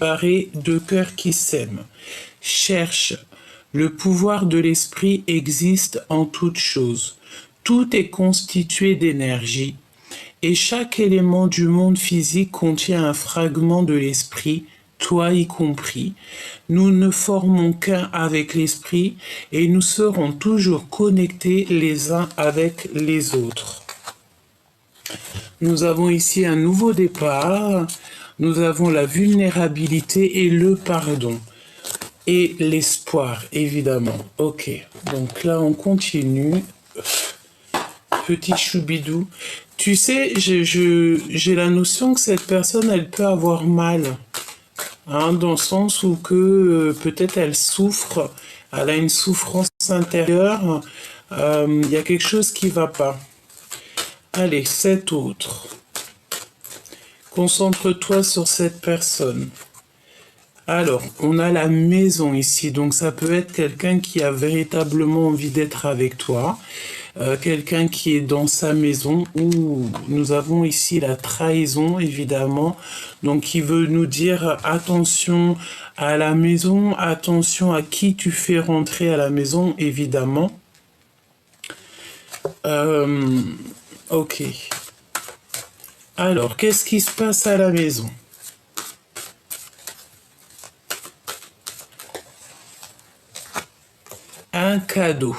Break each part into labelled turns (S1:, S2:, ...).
S1: séparés, deux cœurs qui s'aiment. Cherche. Le pouvoir de l'esprit existe en toute chose. Tout est constitué d'énergie et chaque élément du monde physique contient un fragment de l'esprit, toi y compris. Nous ne formons qu'un avec l'esprit et nous serons toujours connectés les uns avec les autres. Nous avons ici un nouveau départ. Nous avons la vulnérabilité et le pardon. Et l'espoir, évidemment. Ok, donc là, on continue. Petit choubidou. Tu sais, j'ai la notion que cette personne, elle peut avoir mal. Hein, dans le sens où que peut-être elle souffre, elle a une souffrance intérieure. Il y a quelque chose qui ne va pas. Allez, 7 autres. Concentre-toi sur cette personne. Alors, on a la maison ici, donc ça peut être quelqu'un qui a véritablement envie d'être avec toi, quelqu'un qui est dans sa maison, ou nous avons ici la trahison, évidemment, donc qui veut nous dire attention à la maison, attention à qui tu fais rentrer à la maison, évidemment. Ok. Alors, qu'est-ce qui se passe à la maison ? Un cadeau.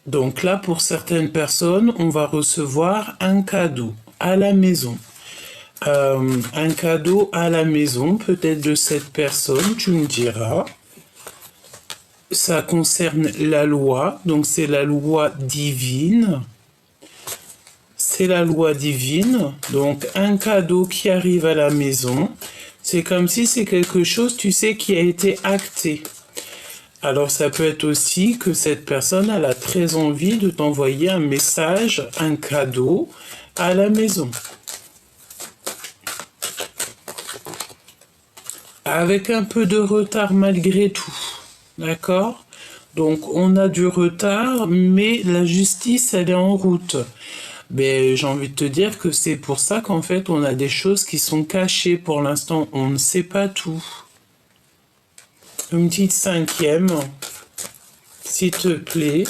S1: Donc là, pour certaines personnes, on va recevoir un cadeau à la maison. Un cadeau à la maison, peut-être de cette personne, tu me diras. Ça concerne la loi, donc c'est la loi divine. C'est la loi divine, donc un cadeau qui arrive à la maison. C'est comme si c'est quelque chose, tu sais, qui a été acté. Alors ça peut être aussi que cette personne elle a très envie de t'envoyer un message, un cadeau à la maison. Avec un peu de retard malgré tout. D'accord ? Donc on a du retard, mais la justice elle est en route. Mais j'ai envie de te dire que c'est pour ça qu'en fait on a des choses qui sont cachées pour l'instant. On ne sait pas tout. Une petite 5e, s'il te plaît.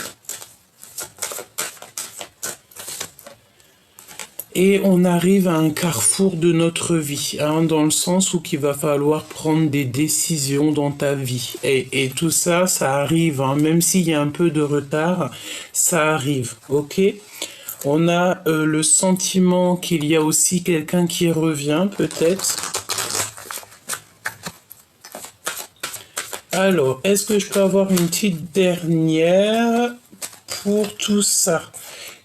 S1: Et on arrive à un carrefour de notre vie, hein, dans le sens où il va falloir prendre des décisions dans ta vie. Et tout ça, ça arrive, hein, même s'il y a un peu de retard, ça arrive, ok ? On a le sentiment qu'il y a aussi quelqu'un qui revient, peut-être. Alors, est-ce que je peux avoir une petite dernière pour tout ça ?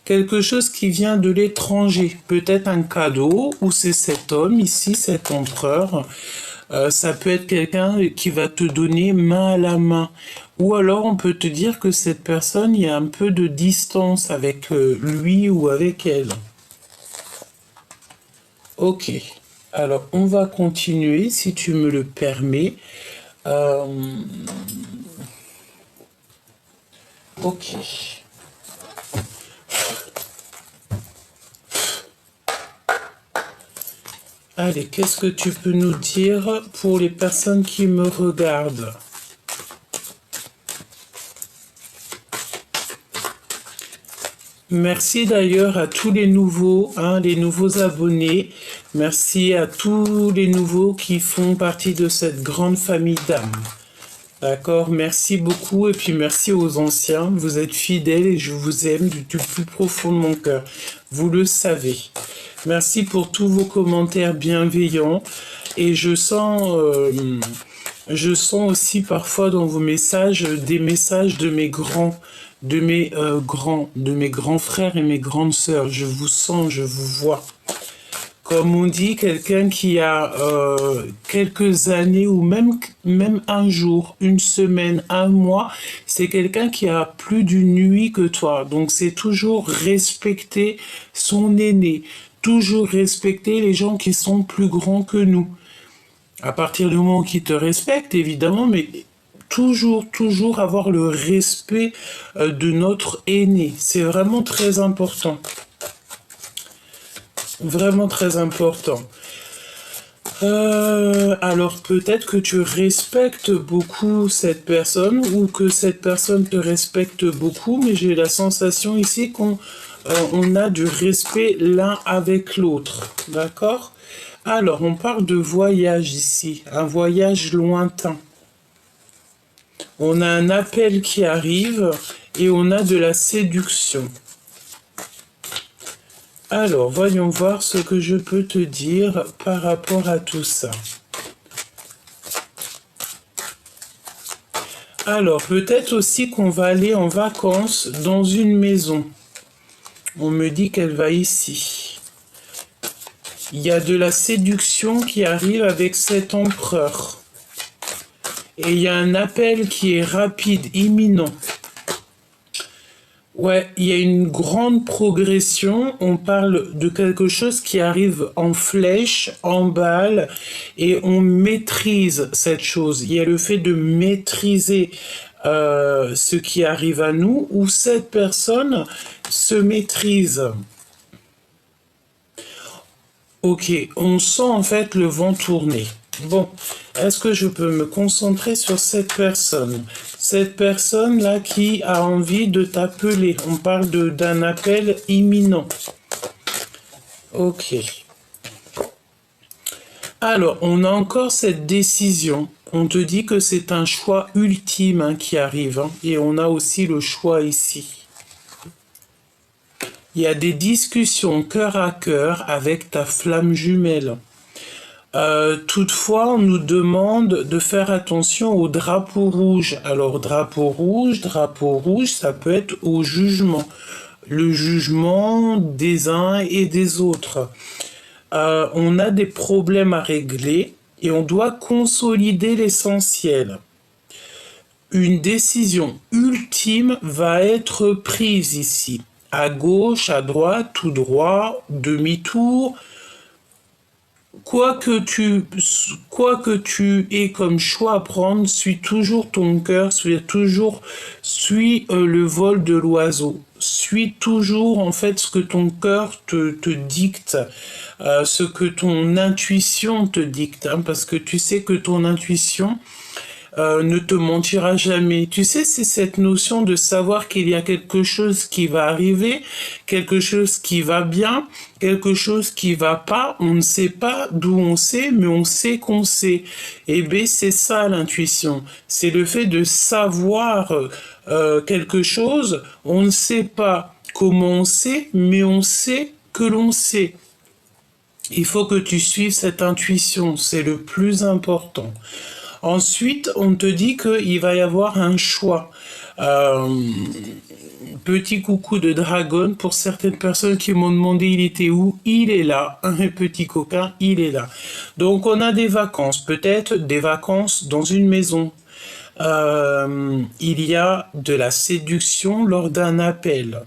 S1: Quelque chose qui vient de l'étranger, peut-être un cadeau, ou c'est cet homme ici, cet empereur. Ça peut être quelqu'un qui va te donner main à la main. Ou alors on peut te dire que cette personne, il y a un peu de distance avec lui ou avec elle. Ok, alors on va continuer si tu me le permets. Ok. Allez, qu'est-ce que tu peux nous dire pour les personnes qui me regardent ? Merci d'ailleurs à tous les nouveaux, hein, les nouveaux abonnés. Merci à tous les nouveaux qui font partie de cette grande famille d'âmes. D'accord, merci beaucoup et puis merci aux anciens. Vous êtes fidèles et je vous aime du plus profond de mon cœur. Vous le savez. Merci pour tous vos commentaires bienveillants et je sens aussi parfois dans vos messages des messages de mes grands frères et mes grandes sœurs. Je vous sens, je vous vois. Comme on dit, quelqu'un qui a quelques années ou même un jour, une semaine, un mois, c'est quelqu'un qui a plus d'une nuit que toi. Donc c'est toujours respecter son aîné, toujours respecter les gens qui sont plus grands que nous. À partir du moment qu'ils te respectent, évidemment, mais toujours avoir le respect de notre aîné. C'est vraiment très important. Vraiment très important. Alors peut-être que tu respectes beaucoup cette personne ou que cette personne te respecte beaucoup, mais j'ai la sensation ici qu'on on a du respect l'un avec l'autre, d'accord? Alors on parle de voyage ici, un voyage lointain. On a un appel qui arrive et on a de la séduction. Alors, voyons voir ce que je peux te dire par rapport à tout ça. Alors, peut-être aussi qu'on va aller en vacances dans une maison. On me dit qu'elle va ici. Il y a de la séduction qui arrive avec cet empereur. Et il y a un appel qui est rapide, imminent. Ouais, il y a une grande progression. On parle de quelque chose qui arrive en flèche, en balle, et on maîtrise cette chose. Il y a le fait de maîtriser ce qui arrive à nous, où cette personne se maîtrise. Ok, on sent en fait le vent tourner. Bon, est-ce que je peux me concentrer sur cette personne? Cette personne-là qui a envie de t'appeler. On parle d'un appel imminent. Ok. Alors, on a encore cette décision. On te dit que c'est un choix ultime hein, qui arrive. Hein, et on a aussi le choix ici. Il y a des discussions cœur à cœur avec ta flamme jumelle. Toutefois, on nous demande de faire attention au drapeau rouge. Alors, drapeau rouge, ça peut être au jugement. Le jugement des uns et des autres. On a des problèmes à régler et on doit consolider l'essentiel. Une décision ultime va être prise ici. À gauche, à droite, tout droit, demi-tour. Quoi que tu aies comme choix à prendre, suis toujours ton cœur, suis le vol de l'oiseau. Suis toujours en fait ce que ton cœur te dicte, ce que ton intuition te dicte, hein, parce que tu sais que ton intuition ne te mentira jamais. Tu sais, c'est cette notion de savoir qu'il y a quelque chose qui va arriver, quelque chose qui va bien, quelque chose qui va pas. On ne sait pas d'où on sait, mais on sait qu'on sait. Et bien, c'est ça l'intuition. C'est le fait de savoir quelque chose. On ne sait pas comment on sait, mais on sait que l'on sait. Il faut que tu suives cette intuition. C'est le plus important. Ensuite, on te dit qu'il va y avoir un choix. Petit coucou de dragon pour certaines personnes qui m'ont demandé il était où. Il est là, un petit coquin, il est là. Donc on a des vacances, peut-être des vacances dans une maison. Il y a de la séduction lors d'un appel.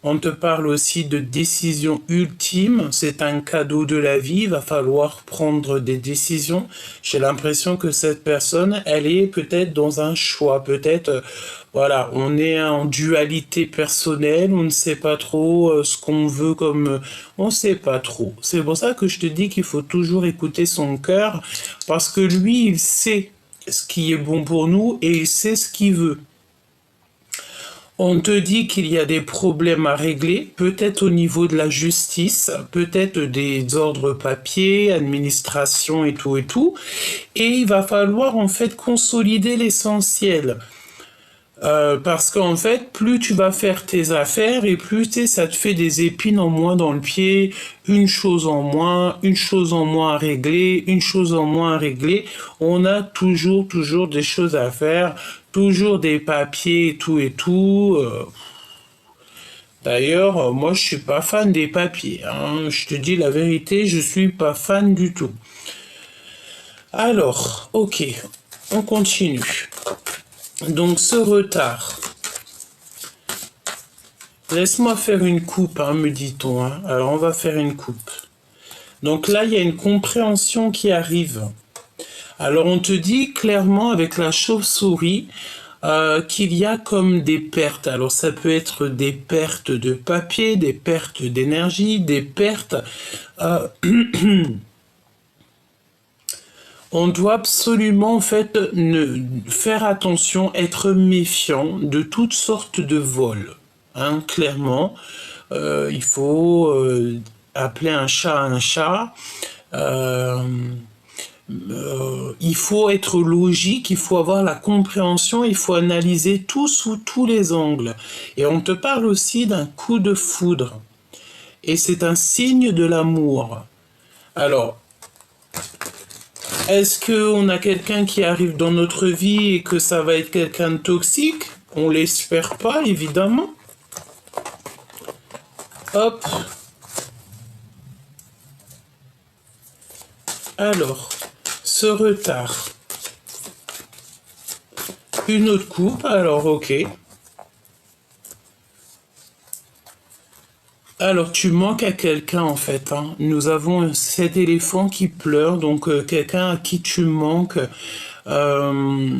S1: On te parle aussi de décision ultime, c'est un cadeau de la vie, il va falloir prendre des décisions. J'ai l'impression que cette personne, elle est peut-être dans un choix, peut-être, voilà, on est en dualité personnelle, on ne sait pas trop ce qu'on veut comme... on ne sait pas trop. C'est pour ça que je te dis qu'il faut toujours écouter son cœur, parce que lui, il sait ce qui est bon pour nous et il sait ce qu'il veut. On te dit qu'il y a des problèmes à régler, peut-être au niveau de la justice, peut-être des ordres papiers, administration et tout, et il va falloir en fait consolider l'essentiel. Parce qu'en fait, plus tu vas faire tes affaires et plus ça te fait des épines en moins dans le pied, une chose en moins à régler, une chose en moins à régler. On a toujours des choses à faire, toujours des papiers et tout. D'ailleurs, moi je suis pas fan des papiers, hein. Je te dis la vérité, je suis pas fan du tout. Alors, ok, on continue. Donc ce retard. Laisse-moi faire une coupe, hein, me dit-on. Hein. Alors on va faire une coupe. Donc là, il y a une compréhension qui arrive. Alors on te dit clairement avec la chauve-souris qu'il y a comme des pertes. Alors ça peut être des pertes de papier, des pertes d'énergie, des pertes... On doit absolument en fait faire attention, être méfiant de toutes sortes de vols. Hein, clairement, il faut appeler un chat un chat. Euh, il faut être logique, il faut avoir la compréhension, il faut analyser tout sous tous les angles. Et on te parle aussi d'un coup de foudre. Et c'est un signe de l'amour. Alors, est-ce qu'on a quelqu'un qui arrive dans notre vie et que ça va être quelqu'un de toxique? On l'espère pas, évidemment. Hop. Alors, ce retard. Une autre coupe, alors ok. Alors, tu manques à quelqu'un en fait. Hein. Nous avons cet éléphant qui pleure, donc quelqu'un à qui tu manques. Euh,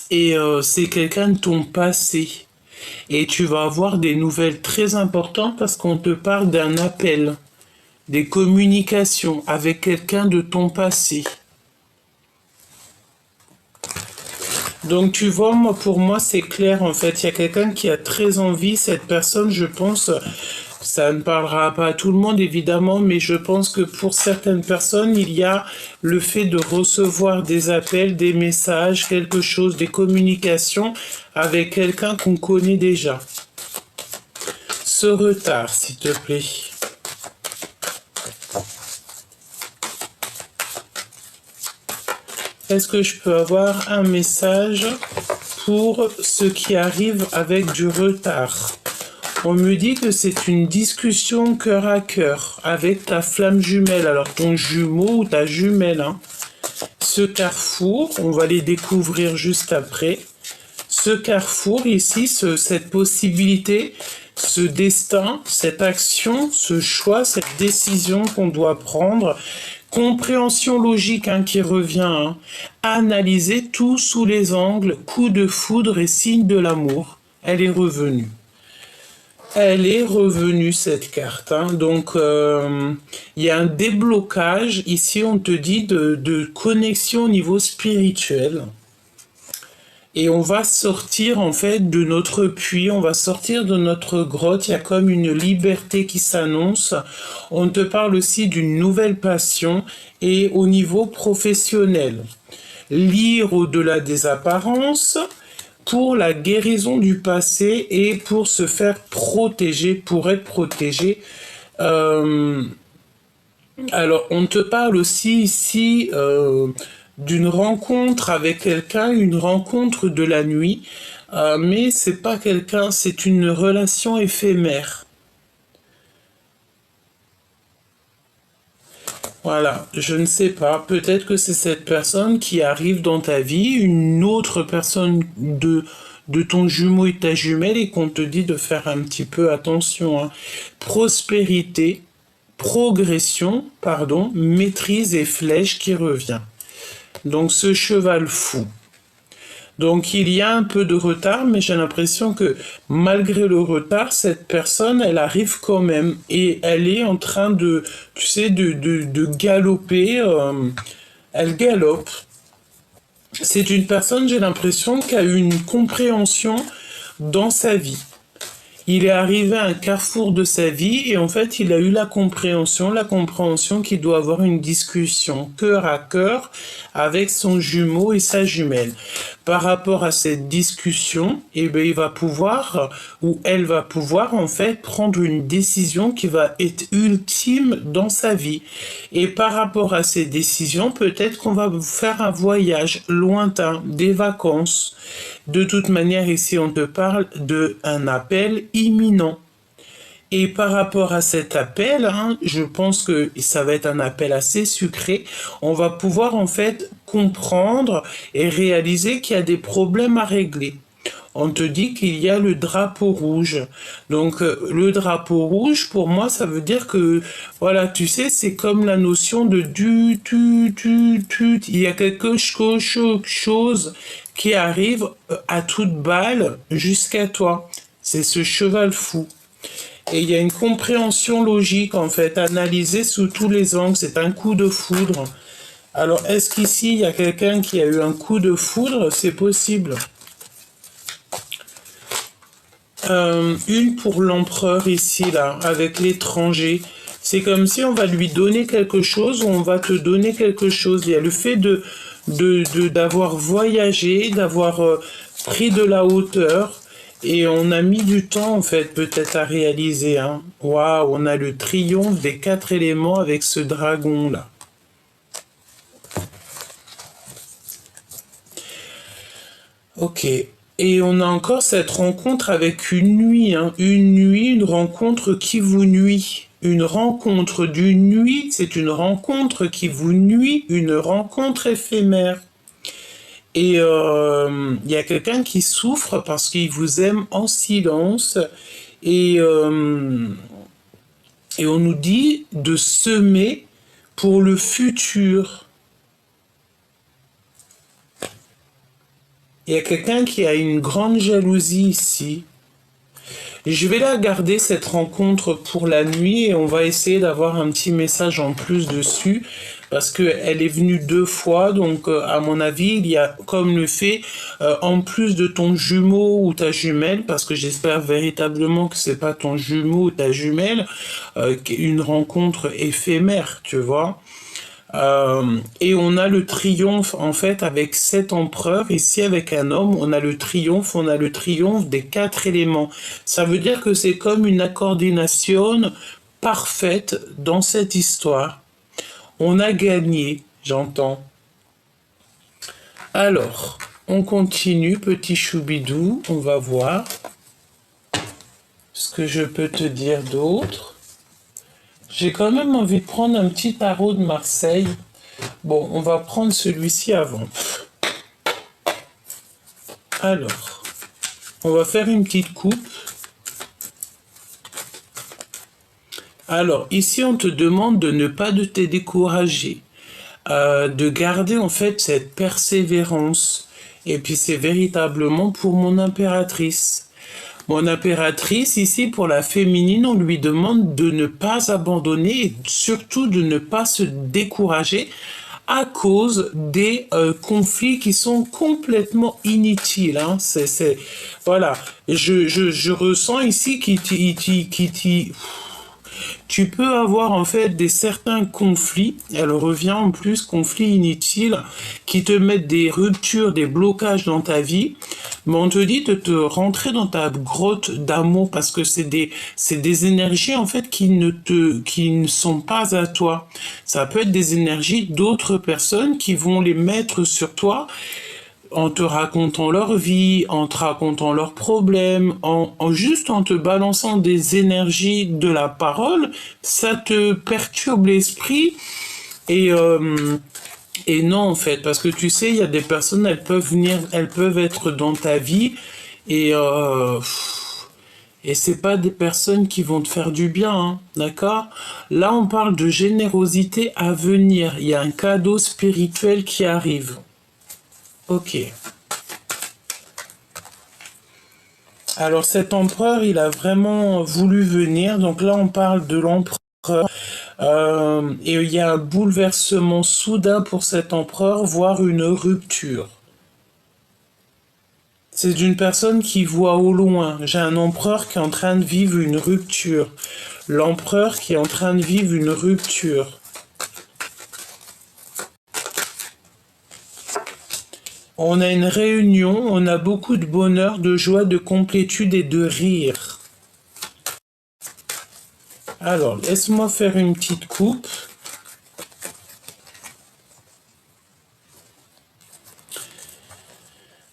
S1: c'est quelqu'un de ton passé. Et tu vas avoir des nouvelles très importantes parce qu'on te parle d'un appel, des communications avec quelqu'un de ton passé. Donc tu vois, moi pour moi c'est clair en fait, il y a quelqu'un qui a très envie, cette personne je pense, ça ne parlera pas à tout le monde évidemment, mais je pense que pour certaines personnes il y a le fait de recevoir des appels, des messages, quelque chose, des communications avec quelqu'un qu'on connaît déjà. Ce retard s'il te plaît. Est-ce que je peux avoir un message pour ceux qui arrivent avec du retard? On me dit que c'est une discussion cœur à cœur avec ta flamme jumelle, alors ton jumeau ou ta jumelle. Hein. Ce carrefour, on va les découvrir juste après. Ce carrefour ici, cette possibilité, ce destin, cette action, ce choix, cette décision qu'on doit prendre, compréhension logique hein, qui revient, hein. Analyser tout sous les angles, coup de foudre et signe de l'amour. Elle est revenue. Elle est revenue cette carte. Hein. Donc il y a un déblocage. Ici on te dit de connexion au niveau spirituel. Et on va sortir en fait de notre puits, on va sortir de notre grotte, il y a comme une liberté qui s'annonce. On te parle aussi d'une nouvelle passion et au niveau professionnel. Lire au-delà des apparences pour la guérison du passé et pour se faire protéger, pour être protégé. Alors on te parle aussi ici d'une rencontre avec quelqu'un, une rencontre de la nuit, mais c'est pas quelqu'un, c'est une relation éphémère. Voilà, je ne sais pas, peut-être que c'est cette personne qui arrive dans ta vie, une autre personne de ton jumeau et ta jumelle et qu'on te dit de faire un petit peu attention. Hein. Prospérité, progression, pardon, maîtrise et flèche qui revient. Donc ce cheval fou. Donc il y a un peu de retard, mais j'ai l'impression que malgré le retard, cette personne, elle arrive quand même. Et elle est en train de, tu sais, de galoper. Elle galope. C'est une personne, j'ai l'impression, qui a eu une compréhension dans sa vie. Il est arrivé à un carrefour de sa vie et en fait il a eu la compréhension qu'il doit avoir une discussion cœur à cœur avec son jumeau et sa jumelle. Par rapport à cette discussion, eh bien, il va pouvoir ou elle va pouvoir en fait prendre une décision qui va être ultime dans sa vie. Et par rapport à ces décisions, peut-être qu'on va faire un voyage lointain, des vacances. De toute manière, ici, on te parle d'un appel imminent. Et par rapport à cet appel, hein, je pense que ça va être un appel assez sucré. On va pouvoir en fait comprendre et réaliser qu'il y a des problèmes à régler. On te dit qu'il y a le drapeau rouge. Donc le drapeau rouge, pour moi, ça veut dire que, voilà, tu sais, c'est comme la notion de tu. Il y a quelque chose qui arrive à toute balle jusqu'à toi. C'est ce cheval fou. Et il y a une compréhension logique, en fait, analysée sous tous les angles. C'est un coup de foudre. Alors, est-ce qu'ici, il y a quelqu'un qui a eu un coup de foudre? C'est possible. Une pour l'empereur ici, là, avec l'étranger. C'est comme si on va lui donner quelque chose ou on va te donner quelque chose. Il y a le fait d'avoir voyagé, d'avoir pris de la hauteur. Et on a mis du temps, en fait, peut-être à réaliser. Hein. Waouh, on a le triomphe des 4 éléments avec ce dragon-là. Ok. Et on a encore cette rencontre avec une nuit. Hein. Une nuit, une rencontre qui vous nuit. Une rencontre d'une nuit, c'est une rencontre qui vous nuit, une rencontre éphémère. Et y a quelqu'un qui souffre parce qu'il vous aime en silence. Et, et on nous dit de semer pour le futur. Il y a quelqu'un qui a une grande jalousie ici. Je vais la garder cette rencontre pour la nuit et on va essayer d'avoir un petit message en plus dessus parce qu'elle est venue 2 fois, donc à mon avis il y a comme le fait en plus de ton jumeau ou ta jumelle, parce que j'espère véritablement que c'est pas ton jumeau ou ta jumelle, une rencontre éphémère, tu vois. Et on a le triomphe en fait avec cet empereur, ici avec un homme, on a le triomphe des 4 éléments. Ça veut dire que c'est comme une coordination parfaite dans cette histoire. On a gagné, j'entends. Alors, on continue, petit choubidou, on va voir ce que je peux te dire d'autre. J'ai quand même envie de prendre un petit tarot de Marseille. Bon, on va prendre celui-ci avant. Alors, on va faire une petite coupe. Alors, ici, on te demande de ne pas te décourager, de garder en fait cette persévérance. Et puis, c'est véritablement pour mon impératrice. Mon impératrice, ici, pour la féminine, on lui demande de ne pas abandonner et surtout de ne pas se décourager à cause des conflits qui sont complètement inutiles. Hein. Voilà. Je ressens ici tu peux avoir en fait des certains conflits, elle revient en plus, conflits inutiles, qui te mettent des ruptures, des blocages dans ta vie, mais on te dit de te rentrer dans ta grotte d'amour parce que c'est des énergies en fait qui ne sont pas à toi. Ça peut être des énergies d'autres personnes qui vont les mettre sur toi en te racontant leur vie, en te racontant leurs problèmes, juste en te balançant des énergies de la parole, ça te perturbe l'esprit et non en fait, parce que tu sais, il y a des personnes, elles peuvent être dans ta vie et c'est pas des personnes qui vont te faire du bien, hein, d'accord? Là, on parle de générosité à venir. Il y a un cadeau spirituel qui arrive. Ok. Alors cet empereur, il a vraiment voulu venir. Donc là, on parle de l'empereur. Et il y a un bouleversement soudain pour cet empereur, voire une rupture. C'est une personne qui voit au loin. J'ai un empereur qui est en train de vivre une rupture. L'empereur qui est en train de vivre une rupture. On a une réunion, on a beaucoup de bonheur, de joie, de complétude et de rire. Alors, laisse-moi faire une petite coupe.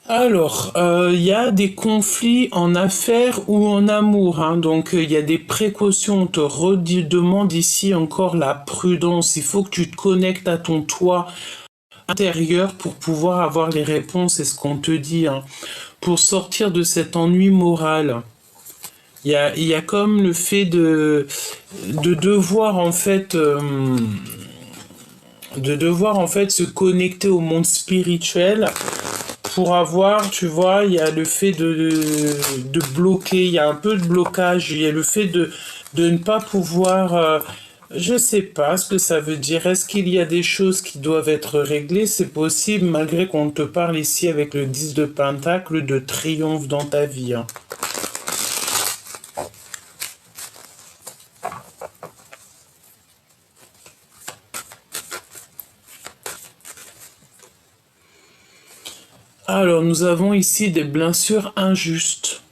S1: Alors, il y a des conflits en affaires ou en amour, hein, donc il y a des précautions. On te redemande ici encore la prudence. Il faut que tu te connectes à ton toit intérieur pour pouvoir avoir les réponses, c'est ce qu'on te dit, hein, pour sortir de cet ennui moral. Il y a comme le fait de devoir en fait se connecter au monde spirituel pour avoir, tu vois, il y a le fait de bloquer, il y a un peu de blocage, il y a le fait de ne pas pouvoir, je sais pas ce que ça veut dire. Est-ce qu'il y a des choses qui doivent être réglées? C'est possible, malgré qu'on te parle ici avec le 10 de Pentacle de triomphe dans ta vie, hein. Alors, nous avons ici des blessures injustes.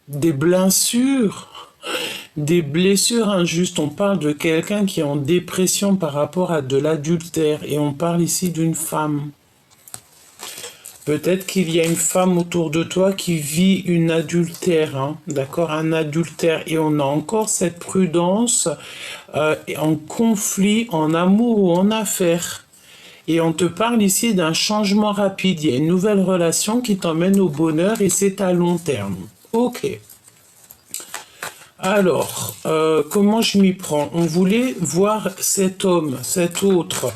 S1: Des blessures, des blessures injustes. On parle de quelqu'un qui est en dépression par rapport à de l'adultère. Et on parle ici d'une femme. Peut-être qu'il y a une femme autour de toi qui vit une adultère, hein, d'accord, un adultère. Et on a encore cette prudence en conflit, en amour ou en affaires. Et on te parle ici d'un changement rapide. Il y a une nouvelle relation qui t'emmène au bonheur et c'est à long terme. Ok. Alors, comment je m'y prends? On voulait voir cet homme, cet autre,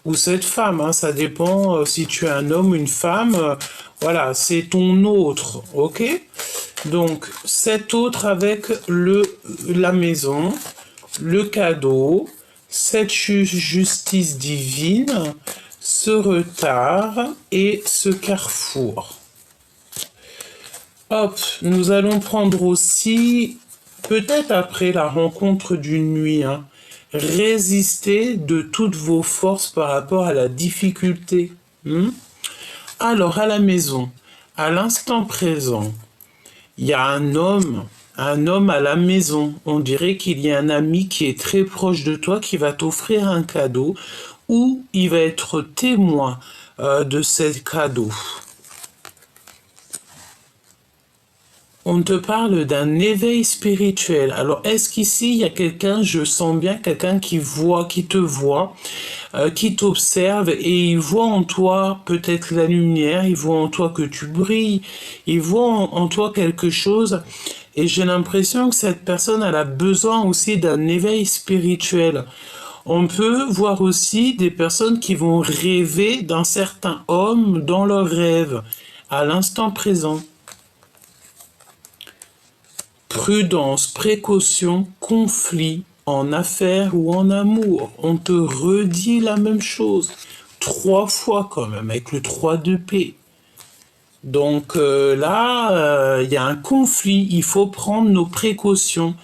S1: ou cette femme, hein, ça dépend si tu es un homme ou une femme. Voilà, c'est ton autre, ok? Donc, cet autre avec la maison, le cadeau, cette justice divine, ce retard et ce carrefour. Hop, nous allons prendre aussi, peut-être après la rencontre d'une nuit, hein, résister de toutes vos forces par rapport à la difficulté. Alors, à la maison, à l'instant présent, il y a un homme à la maison. On dirait qu'il y a un ami qui est très proche de toi qui va t'offrir un cadeau ou il va être témoin de ce cadeau. On te parle d'un éveil spirituel. Alors, est-ce qu'ici, il y a quelqu'un, je sens bien quelqu'un qui te voit, qui t'observe et il voit en toi peut-être la lumière, il voit en toi que tu brilles, il voit en toi quelque chose. Et j'ai l'impression que cette personne, elle a besoin aussi d'un éveil spirituel. On peut voir aussi des personnes qui vont rêver d'un certain homme dans leurs rêves, à l'instant présent. Prudence, précaution, conflit, en affaires ou en amour. On te redit la même chose. 3 fois quand même, avec le 3 de paix. Donc là, il y a un conflit. Il faut prendre nos précautions.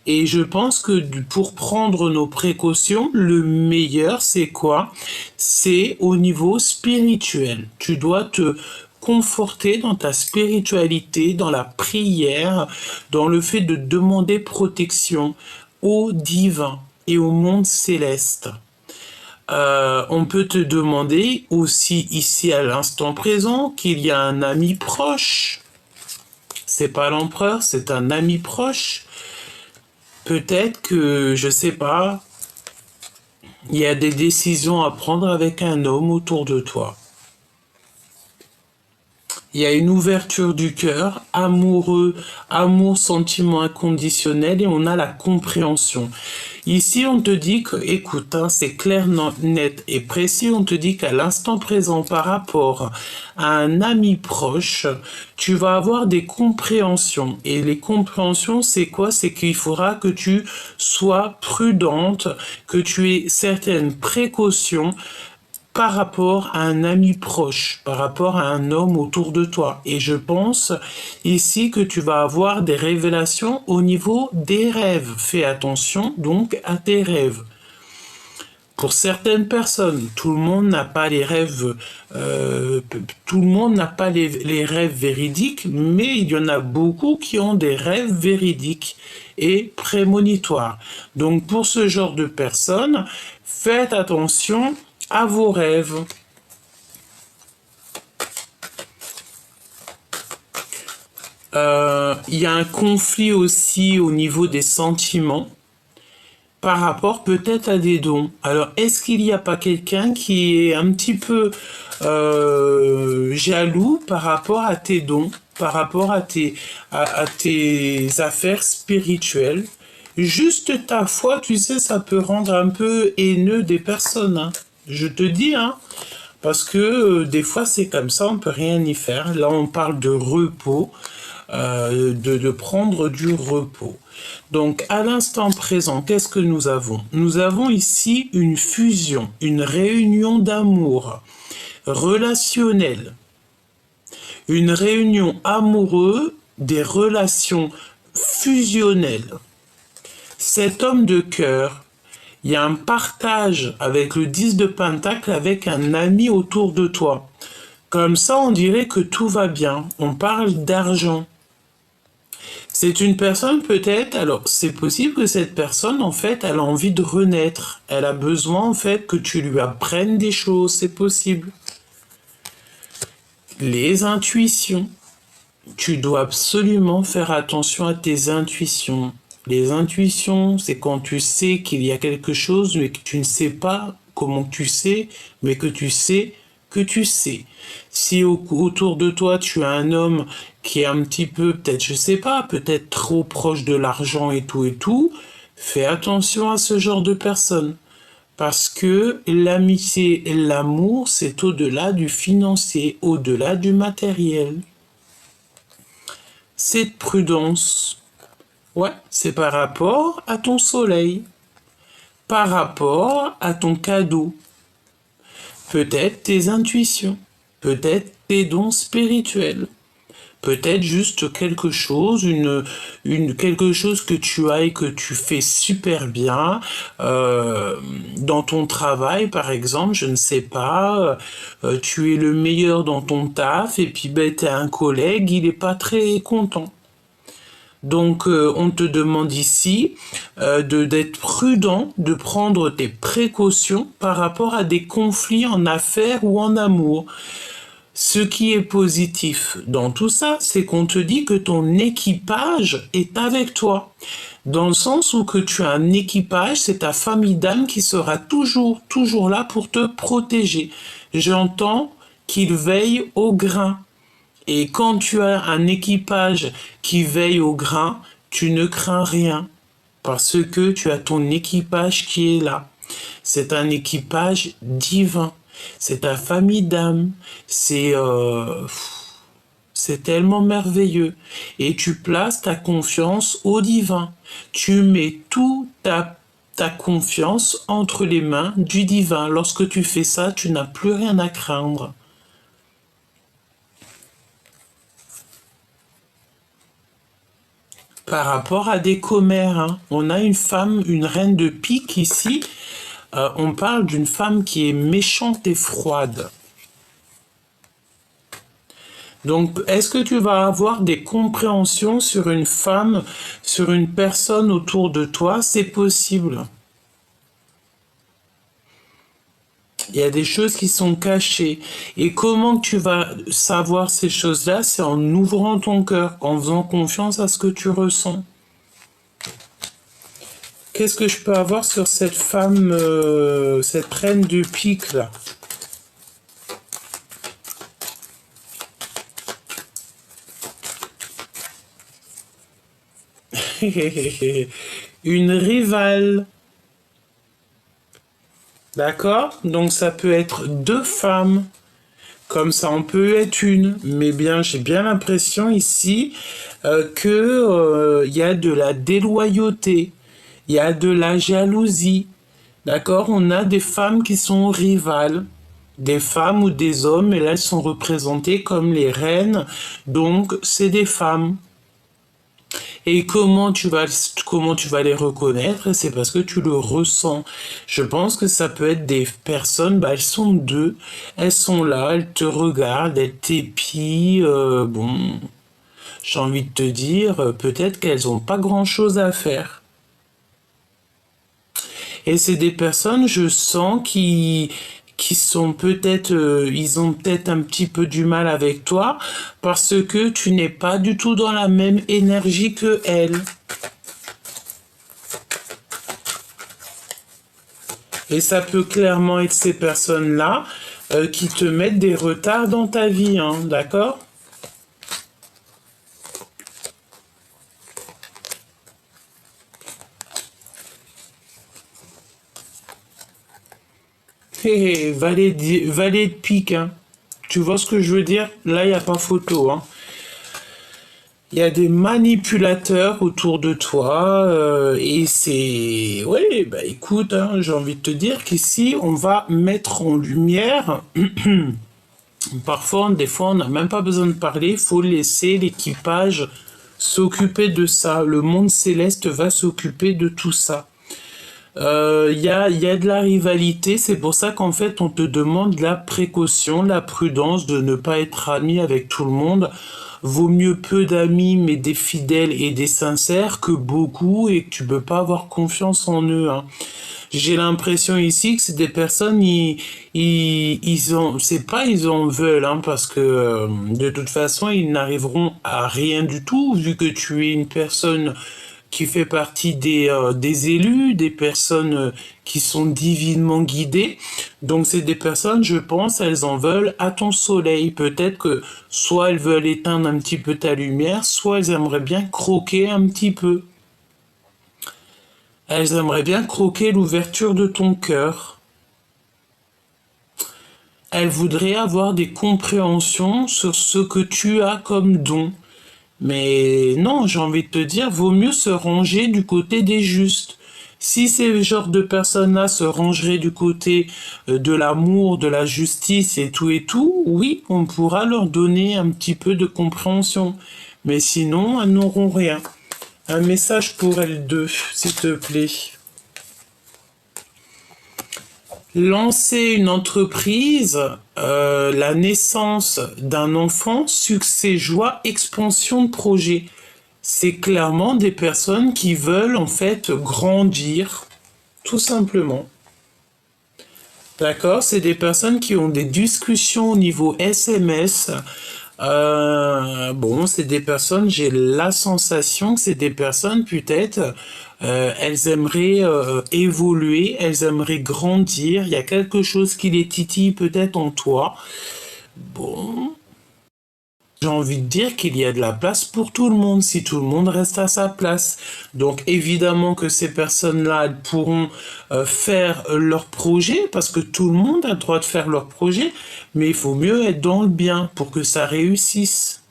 S1: Et je pense que pour prendre nos précautions, le meilleur, c'est quoi? C'est au niveau spirituel. Tu dois te conforter dans ta spiritualité, dans la prière, dans le fait de demander protection au divin et au monde céleste. On peut te demander aussi ici à l'instant présent qu'il y a un ami proche. C'est pas l'empereur, c'est un ami proche. Peut-être que, je sais pas, il y a des décisions à prendre avec un homme autour de toi. Il y a une ouverture du cœur, amoureux, amour, sentiment inconditionnel, et on a la compréhension. Ici, on te dit que, écoute, hein, c'est clair, net et précis, on te dit qu'à l'instant présent, par rapport à un ami proche, tu vas avoir des compréhensions. Et les compréhensions, c'est quoi? C'est qu'il faudra que tu sois prudente, que tu aies certaines précautions, par rapport à un ami proche, par rapport à un homme autour de toi. Et je pense ici que tu vas avoir des révélations au niveau des rêves. Fais attention donc à tes rêves. Pour certaines personnes, tout le monde n'a pas les rêves, tout le monde n'a pas les rêves véridiques, mais il y en a beaucoup qui ont des rêves véridiques et prémonitoires. Donc pour ce genre de personnes, faites attention à vos rêves. Il y a un conflit aussi au niveau des sentiments par rapport peut-être à des dons. Alors, est-ce qu'il n'y a pas quelqu'un qui est un petit peu jaloux par rapport à tes dons, par rapport à tes affaires spirituelles? Juste ta foi, tu sais, ça peut rendre un peu haineux des personnes, hein. Je te dis, hein, Parce que des fois, c'est comme ça, on peut rien y faire. Là, on parle de repos, de prendre du repos. Donc, à l'instant présent, qu'est-ce que nous avons? Nous avons ici une fusion, une réunion d'amour relationnelle, une réunion amoureuse, des relations fusionnelles. Cet homme de cœur, il y a un partage avec le 10 de Pentacle, avec un ami autour de toi. Comme ça, on dirait que tout va bien. On parle d'argent. C'est une personne peut-être, alors c'est possible que cette personne, en fait, elle a envie de renaître. Elle a besoin, en fait, que tu lui apprennes des choses, c'est possible. Les intuitions. Tu dois absolument faire attention à tes intuitions. Les intuitions, c'est quand tu sais qu'il y a quelque chose, mais que tu ne sais pas comment tu sais, mais que tu sais que tu sais. Si autour de toi, tu as un homme qui est un petit peu, peut-être, je sais pas, peut-être trop proche de l'argent et tout, fais attention à ce genre de personnes. Parce que l'amitié et l'amour, c'est au-delà du financier, au-delà du matériel. Cette prudence, ouais, c'est par rapport à ton soleil, par rapport à ton cadeau, peut-être tes intuitions, peut-être tes dons spirituels, peut-être juste quelque chose, quelque chose que tu as et que tu fais super bien dans ton travail, par exemple, je ne sais pas, tu es le meilleur dans ton taf et puis ben, tu as un collègue, il n'est pas très content. Donc, on te demande ici d'être prudent, de prendre tes précautions par rapport à des conflits en affaires ou en amour. Ce qui est positif dans tout ça, c'est qu'on te dit que ton équipage est avec toi. Dans le sens où que tu as un équipage, c'est ta famille d'âme qui sera toujours là pour te protéger. J'entends qu'il veille au grain. Et quand tu as un équipage qui veille au grain, tu ne crains rien parce que tu as ton équipage qui est là. C'est un équipage divin. C'est ta famille d'âme. C'est tellement merveilleux. Et tu places ta confiance au divin. Tu mets toute ta confiance entre les mains du divin. Lorsque tu fais ça, tu n'as plus rien à craindre. Par rapport à des commères, hein. On a une femme, une reine de pique ici. On parle d'une femme qui est méchante et froide. Donc, est-ce que tu vas avoir des compréhensions sur une femme, sur une personne autour de toi? C'est possible. Il y a des choses qui sont cachées. Et comment tu vas savoir ces choses-là? C'est en ouvrant ton cœur, en faisant confiance à ce que tu ressens. Qu'est-ce que je peux avoir sur cette femme, cette reine de pique là? Une rivale. D'accord? Donc ça peut être deux femmes. Comme ça, on peut être une. Mais bien, j'ai bien l'impression ici que y a de la déloyauté. Il y a de la jalousie. D'accord? On a des femmes qui sont rivales. Des femmes ou des hommes, et là, elles sont représentées comme les reines. Donc, c'est des femmes. Et comment tu vas les reconnaître? C'est parce que tu le ressens. Je pense que ça peut être des personnes, bah, elles sont deux, elles sont là, elles te regardent, elles t'épient, bon, j'ai envie de te dire, peut-être qu'elles ont pas grand-chose à faire. Et c'est des personnes, je sens, qui sont peut-être, ils ont peut-être un petit peu du mal avec toi parce que tu n'es pas du tout dans la même énergie que elles. Et ça peut clairement être ces personnes-là qui te mettent des retards dans ta vie, hein, d'accord? Hé, hé, valet de pique, hein. Tu vois ce que je veux dire? Là, il n'y a pas photo, hein. Il y a des manipulateurs autour de toi et c'est... Oui, bah écoute, hein, j'ai envie de te dire qu'ici, on va mettre en lumière... Parfois, des fois, on n'a même pas besoin de parler, il faut laisser l'équipage s'occuper de ça. Le monde céleste va s'occuper de tout ça. Il y a de la rivalité, c'est pour ça qu'en fait on te demande la précaution, la prudence de ne pas être ami avec tout le monde. Vaut mieux peu d'amis mais des fidèles et des sincères que beaucoup et que tu peux pas avoir confiance en eux, hein. J'ai l'impression ici que c'est des personnes, ils ont, c'est pas ils en veulent, hein, parce que de toute façon ils n'arriveront à rien du tout vu que tu es une personne qui fait partie des élus, des personnes qui sont divinement guidées. Donc c'est des personnes, je pense, elles en veulent à ton soleil. Peut-être que soit elles veulent éteindre un petit peu ta lumière, soit elles aimeraient bien croquer un petit peu. Elles aimeraient bien croquer l'ouverture de ton cœur. Elles voudraient avoir des compréhensions sur ce que tu as comme don. Mais non, j'ai envie de te dire, vaut mieux se ranger du côté des justes. Si ces genres de personnes-là se rangeraient du côté de l'amour, de la justice et tout, oui, on pourra leur donner un petit peu de compréhension. Mais sinon, elles n'auront rien. Un message pour elles deux, s'il te plaît. Lancer une entreprise, la naissance d'un enfant, succès, joie, expansion de projet. C'est clairement des personnes qui veulent en fait grandir, tout simplement. D'accord? C'est des personnes qui ont des discussions au niveau SMS. Bon, c'est des personnes, j'ai la sensation que c'est des personnes peut-être, elles aimeraient évoluer, elles aimeraient grandir. Il y a quelque chose qui les titille peut-être en toi. Bon, j'ai envie de dire qu'il y a de la place pour tout le monde si tout le monde reste à sa place. Donc évidemment que ces personnes-là, elles pourront faire leur projet parce que tout le monde a le droit de faire leur projet, mais il faut mieux être dans le bien pour que ça réussisse.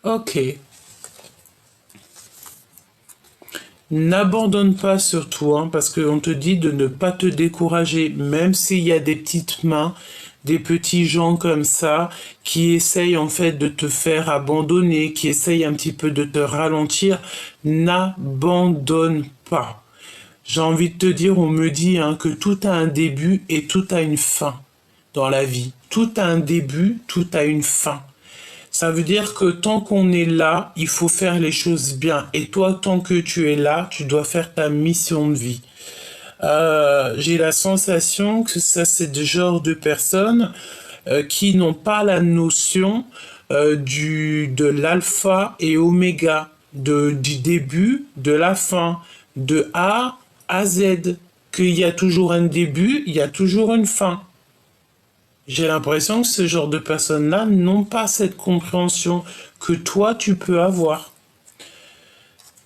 S1: Ok. N'abandonne pas surtout, hein, parce qu'on te dit de ne pas te décourager, même s'il y a des petites mains, des petits gens comme ça, qui essayent en fait de te faire abandonner, qui essayent un petit peu de te ralentir. N'abandonne pas. J'ai envie de te dire, on me dit hein, que tout a un début et tout a une fin dans la vie. Tout a un début, tout a une fin. Ça veut dire que tant qu'on est là, il faut faire les choses bien. Et toi, tant que tu es là, tu dois faire ta mission de vie. J'ai la sensation que ça, c'est le genre de personnes qui n'ont pas la notion de l'alpha et oméga, du début, de la fin, de A à Z. Qu'il y a toujours un début, il y a toujours une fin. J'ai l'impression que ce genre de personnes-là n'ont pas cette compréhension que toi, tu peux avoir.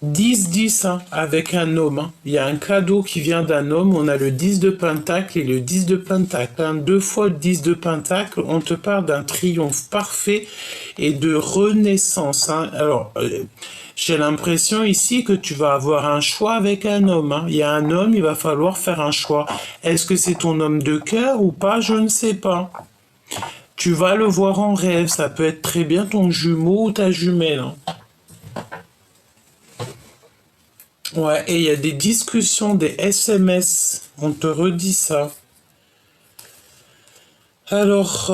S1: 10-10 hein, avec un homme, hein. Il y a un cadeau qui vient d'un homme, on a le 10 de pentacle et le 10 de pentacle, hein. Deux fois le 10 de pentacle, on te parle d'un triomphe parfait et de renaissance, hein. Alors, j'ai l'impression ici que tu vas avoir un choix avec un homme, hein. Il y a un homme, il va falloir faire un choix. Est-ce que c'est ton homme de cœur ou pas? Je ne sais pas. Tu vas le voir en rêve, ça peut être très bien ton jumeau ou ta jumelle, hein. Ouais, et il y a des discussions, des SMS. On te redit ça. Alors,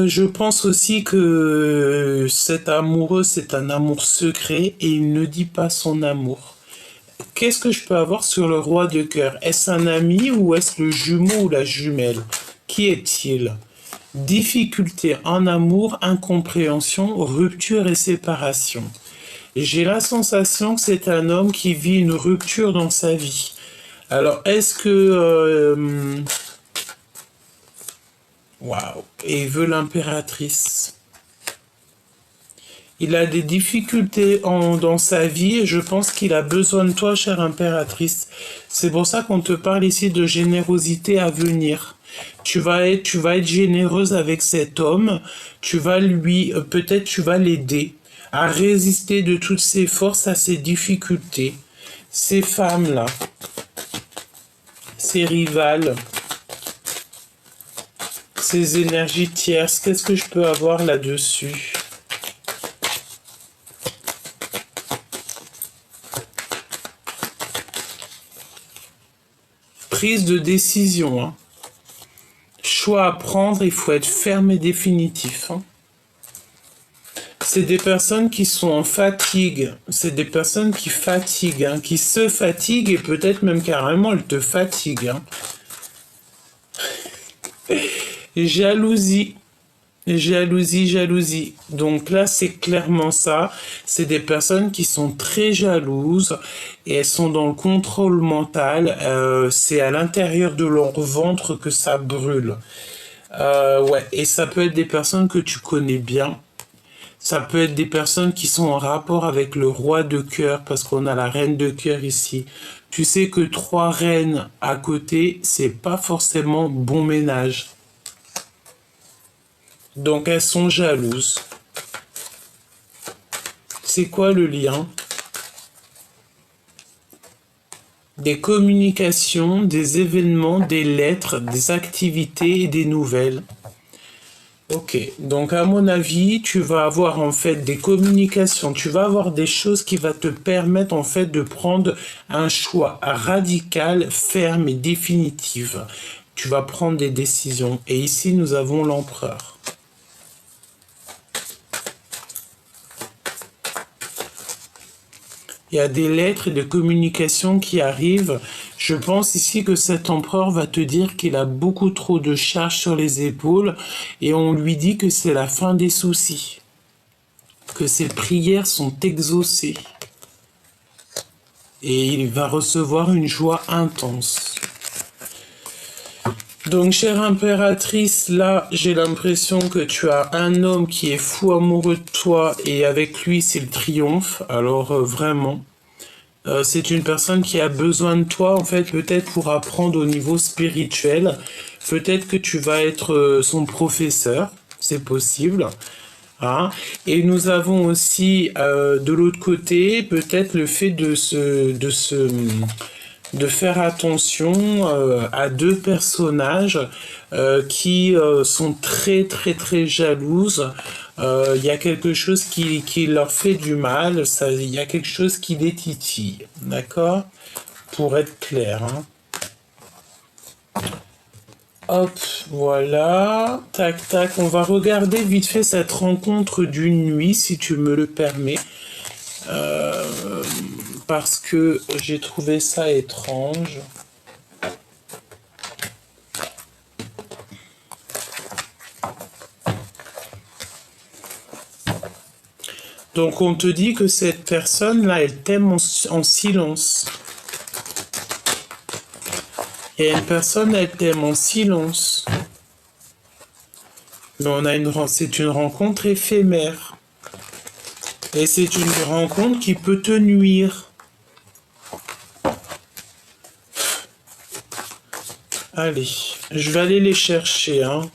S1: je pense aussi que cet amoureux, c'est un amour secret et il ne dit pas son amour. Qu'est-ce que je peux avoir sur le roi de cœur? Est-ce un ami ou est-ce le jumeau ou la jumelle? Qui est-il? Difficulté en amour, incompréhension, rupture et séparation. J'ai la sensation que c'est un homme qui vit une rupture dans sa vie. Alors, est-ce que... Waouh. Et il veut l'impératrice. Il a des difficultés dans sa vie et je pense qu'il a besoin de toi, chère impératrice. C'est pour ça qu'on te parle ici de générosité à venir. Tu vas être généreuse avec cet homme. Tu vas peut-être tu vas l'aider à résister de toutes ses forces à ses difficultés. Ces femmes-là, ces rivales, ces énergies tierces, qu'est-ce que je peux avoir là-dessus? Prise de décision, hein. Choix à prendre, il faut être ferme et définitif, hein. C'est des personnes qui sont en fatigue, c'est des personnes qui fatiguent, hein, qui se fatiguent et peut-être même carrément elles te fatiguent, hein. Jalousie. Jalousie, jalousie. Donc là, c'est clairement ça. C'est des personnes qui sont très jalouses et elles sont dans le contrôle mental. C'est à l'intérieur de leur ventre que ça brûle. Ouais, et ça peut être des personnes que tu connais bien. Ça peut être des personnes qui sont en rapport avec le roi de cœur, parce qu'on a la reine de cœur ici. Tu sais que 3 reines à côté, c'est pas forcément bon ménage. Donc elles sont jalouses. C'est quoi le lien? Des communications, des événements, des lettres, des activités et des nouvelles. Ok, donc à mon avis, tu vas avoir en fait des communications, tu vas avoir des choses qui vont te permettre en fait de prendre un choix radical, ferme et définitif. Tu vas prendre des décisions. Et ici, nous avons l'empereur. Il y a des lettres et des communications qui arrivent. Je pense ici que cet empereur va te dire qu'il a beaucoup trop de charges sur les épaules et on lui dit que c'est la fin des soucis, que ses prières sont exaucées et il va recevoir une joie intense. Donc, chère impératrice, là, j'ai l'impression que tu as un homme qui est fou amoureux de toi et avec lui, c'est le triomphe. Alors, vraiment, c'est une personne qui a besoin de toi, en fait, peut-être pour apprendre au niveau spirituel. Peut-être que tu vas être son professeur, c'est possible. Hein. Et nous avons aussi, de l'autre côté, peut-être le fait de faire attention à 2 personnages qui sont très très très jalouses. Il y a quelque chose qui leur fait du mal, il y a quelque chose qui les titille, d'accord? Pour être clair. Hein. Hop, voilà. Tac, tac. On va regarder vite fait cette rencontre d'une nuit, si tu me le permets. Parce que j'ai trouvé ça étrange. Donc on te dit que cette personne-là, elle t'aime en silence. Et une personne, elle t'aime en silence. Mais c'est une rencontre éphémère. Et c'est une rencontre qui peut te nuire. Allez, je vais aller les chercher, hein.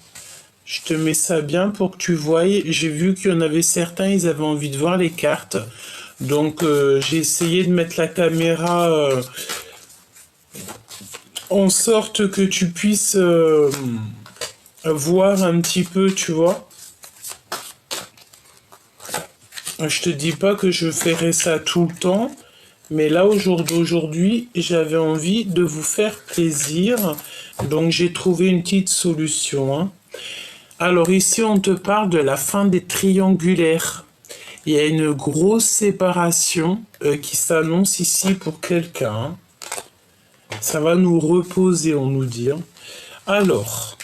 S1: Je te mets ça bien pour que tu voies. J'ai vu qu'il y en avait certains, ils avaient envie de voir les cartes. Donc j'ai essayé de mettre la caméra en sorte que tu puisses voir un petit peu, tu vois. Je te dis pas que je ferai ça tout le temps, mais là aujourd'hui, j'avais envie de vous faire plaisir. Donc j'ai trouvé une petite solution, hein. Alors ici, on te parle de la fin des triangulaires. Il y a une grosse séparation qui s'annonce ici pour quelqu'un. Hein. Ça va nous reposer, on nous dit. Hein. Alors,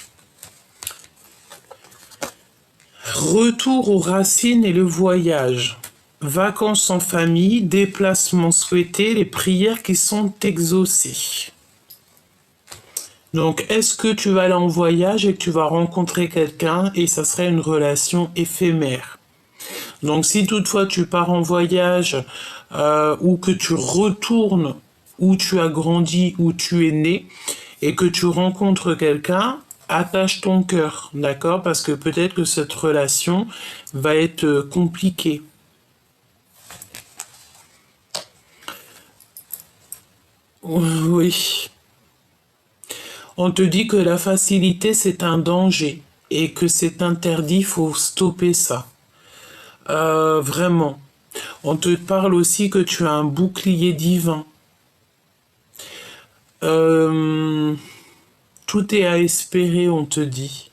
S1: retour aux racines et le voyage. Vacances en famille, déplacements souhaités, les prières qui sont exaucées. Donc, est-ce que tu vas aller en voyage et que tu vas rencontrer quelqu'un et ça serait une relation éphémère? Donc si toutefois tu pars en voyage ou que tu retournes où tu as grandi, où tu es né, et que tu rencontres quelqu'un, attache ton cœur, d'accord? Parce que peut-être que cette relation va être compliquée. Oui. On te dit que la facilité, c'est un danger et que c'est interdit, faut stopper ça. Vraiment. On te parle aussi que tu as un bouclier divin. Euh, Tout est à espérer, on te dit.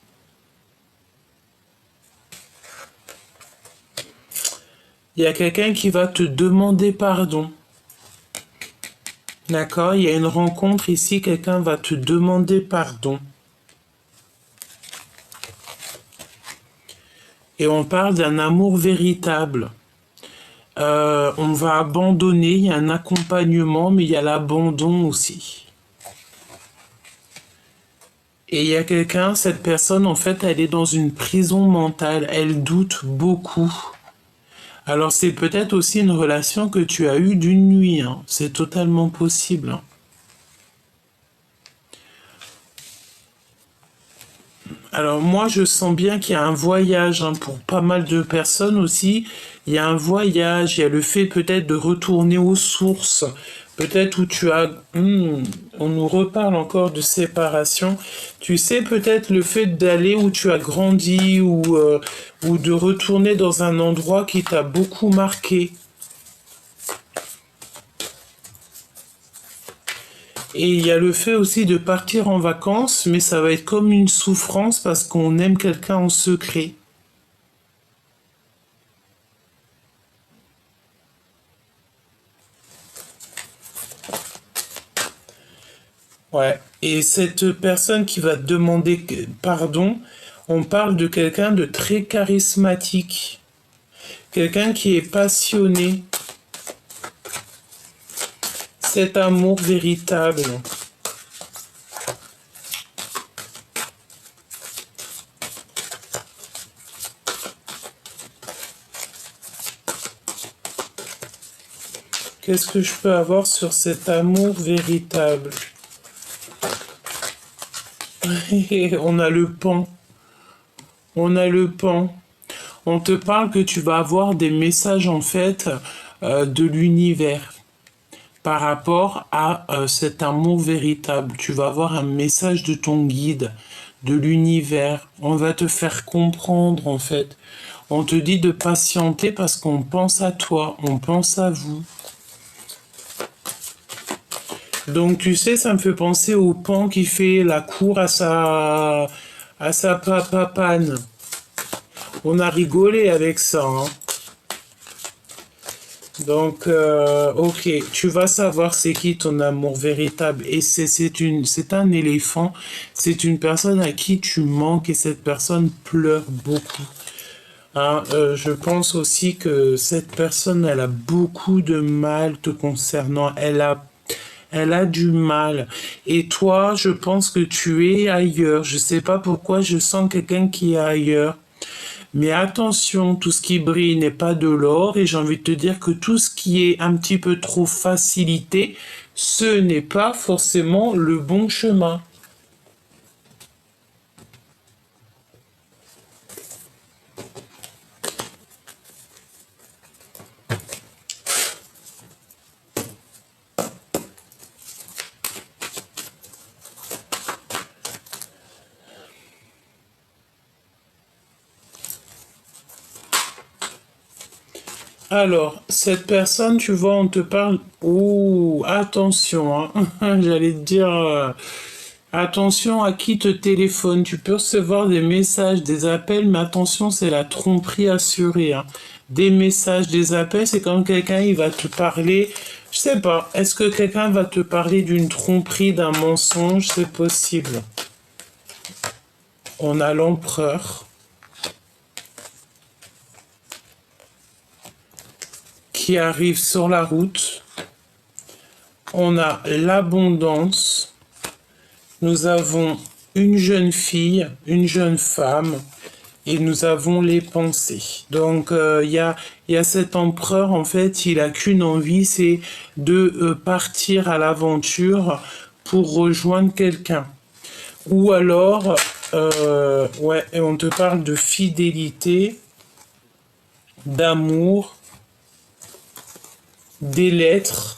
S1: Il y a quelqu'un qui va te demander pardon. D'accord? Il y a une rencontre ici, quelqu'un va te demander pardon. Et on parle d'un amour véritable. On va abandonner, il y a un accompagnement, mais il y a l'abandon aussi. Et il y a quelqu'un, cette personne, en fait, elle est dans une prison mentale, elle doute beaucoup. Alors c'est peut-être aussi une relation que tu as eue d'une nuit, hein. C'est totalement possible, hein. Alors moi, je sens bien qu'il y a un voyage, hein, pour pas mal de personnes aussi. Il y a un voyage, il y a le fait peut-être de retourner aux sources, peut-être où tu as... on nous reparle encore de séparation. Tu sais, peut-être le fait d'aller où tu as grandi ou de retourner dans un endroit qui t'a beaucoup marqué. Et il y a le fait aussi de partir en vacances, mais ça va être comme une souffrance parce qu'on aime quelqu'un en secret. Ouais. Et cette personne qui va te demander pardon, on parle de quelqu'un de très charismatique, quelqu'un qui est passionné, cet amour véritable. Qu'est-ce que je peux avoir sur cet amour véritable? On a le pan. On a le pan. On te parle que tu vas avoir des messages en fait de l'univers par rapport à cet amour véritable. Tu vas avoir un message de ton guide, de l'univers. On va te faire comprendre en fait. On te dit de patienter parce qu'on pense à toi, on pense à vous. Donc tu sais, ça me fait penser au pan qui fait la cour à sa papane. On a rigolé avec ça, hein. Donc, ok, tu vas savoir c'est qui ton amour véritable. Et c'est un éléphant, c'est une personne à qui tu manques et cette personne pleure beaucoup. Hein, je pense aussi que cette personne, elle a beaucoup de mal te concernant. Elle a du mal. Et toi, je pense que tu es ailleurs. Je sais pas pourquoi je sens quelqu'un qui est ailleurs. Mais attention, tout ce qui brille n'est pas de l'or et j'ai envie de te dire que tout ce qui est un petit peu trop facilité, ce n'est pas forcément le bon chemin. Alors, cette personne, tu vois, on te parle... Oh, attention, hein. J'allais te dire... attention à qui te téléphone. Tu peux recevoir des messages, des appels, mais attention, c'est la tromperie assurée, hein. Des messages, des appels, c'est comme quelqu'un, il va te parler... Je sais pas, est-ce que quelqu'un va te parler d'une tromperie, d'un mensonge? C'est possible. On a l'empereur qui arrive sur la route. On a l'abondance. Nous avons une jeune fille, une jeune femme. et nous avons les pensées. Donc il y a cet empereur, en fait, il a qu'une envie, c'est de partir à l'aventure pour rejoindre quelqu'un. Ou alors, ouais, et on te parle de fidélité, d'amour, des lettres.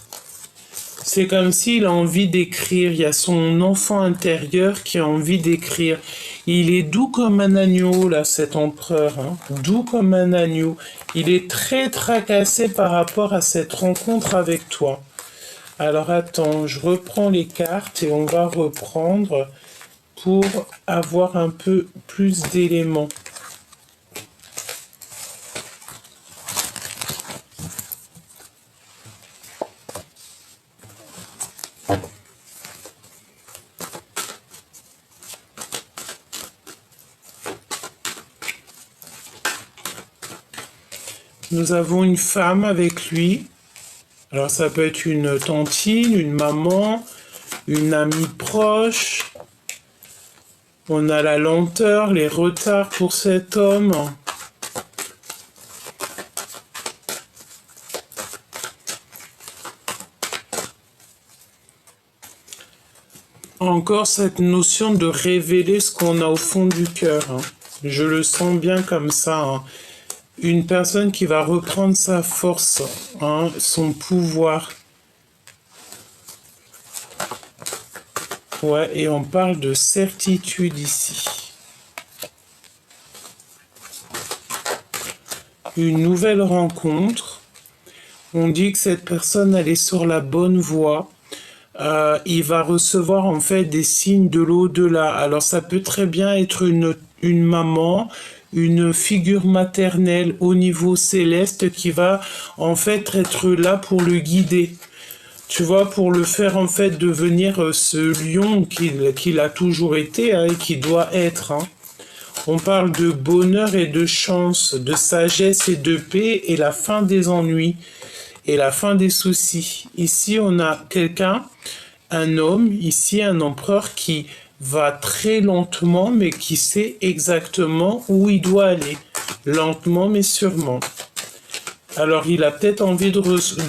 S1: C'est comme s'il a envie d'écrire. Il y a son enfant intérieur qui a envie d'écrire. Il est doux comme un agneau, là, cet empereur. Hein. Doux comme un agneau. Il est très tracassé par rapport à cette rencontre avec toi. Alors attends, je reprends les cartes et on va reprendre pour avoir un peu plus d'éléments. Nous avons une femme avec lui. Alors ça peut être une tantine, une maman, une amie proche. On a la lenteur, les retards pour cet homme. Encore cette notion de révéler ce qu'on a au fond du cœur. Hein. Je le sens bien comme ça. Hein. Une personne qui va reprendre sa force, hein, son pouvoir. Ouais, et on parle de certitude ici. Une nouvelle rencontre. On dit que cette personne, elle est sur la bonne voie. Il va recevoir en fait des signes de l'au-delà. Alors ça peut très bien être une maman, une figure maternelle au niveau céleste qui va en fait être là pour le guider. Tu vois, pour le faire en fait devenir ce lion qu'il a toujours été hein, et qui doit être. Hein. On parle de bonheur et de chance, de sagesse et de paix et la fin des ennuis et la fin des soucis. Ici, on a quelqu'un, un homme, ici un empereur qui va très lentement mais qui sait exactement où il doit aller. Lentement mais sûrement. Alors il a peut-être envie de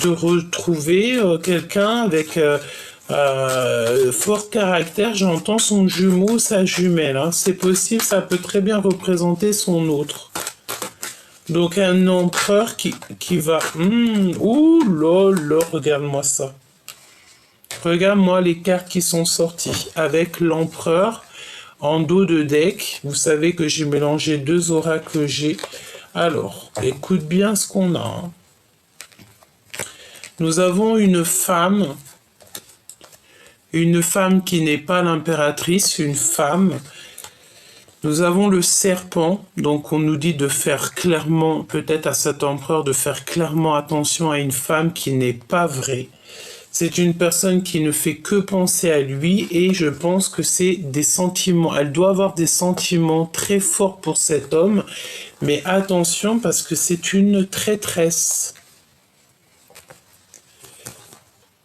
S1: retrouver quelqu'un avec fort caractère. J'entends son jumeau, sa jumelle. Hein. C'est possible, ça peut très bien représenter son autre. Donc un empereur qui va... ouh là là, regarde-moi ça. Regarde-moi les cartes qui sont sorties avec l'empereur en dos de deck. Vous savez que j'ai mélangé deux oracles G. Alors, écoute bien ce qu'on a. Hein. Nous avons une femme qui n'est pas l'impératrice, une femme. Nous avons le serpent, donc on nous dit de faire clairement, peut-être à cet empereur, de faire clairement attention à une femme qui n'est pas vraie. C'est une personne qui ne fait que penser à lui et je pense que c'est des sentiments. Elle doit avoir des sentiments très forts pour cet homme, mais attention parce que c'est une traîtresse.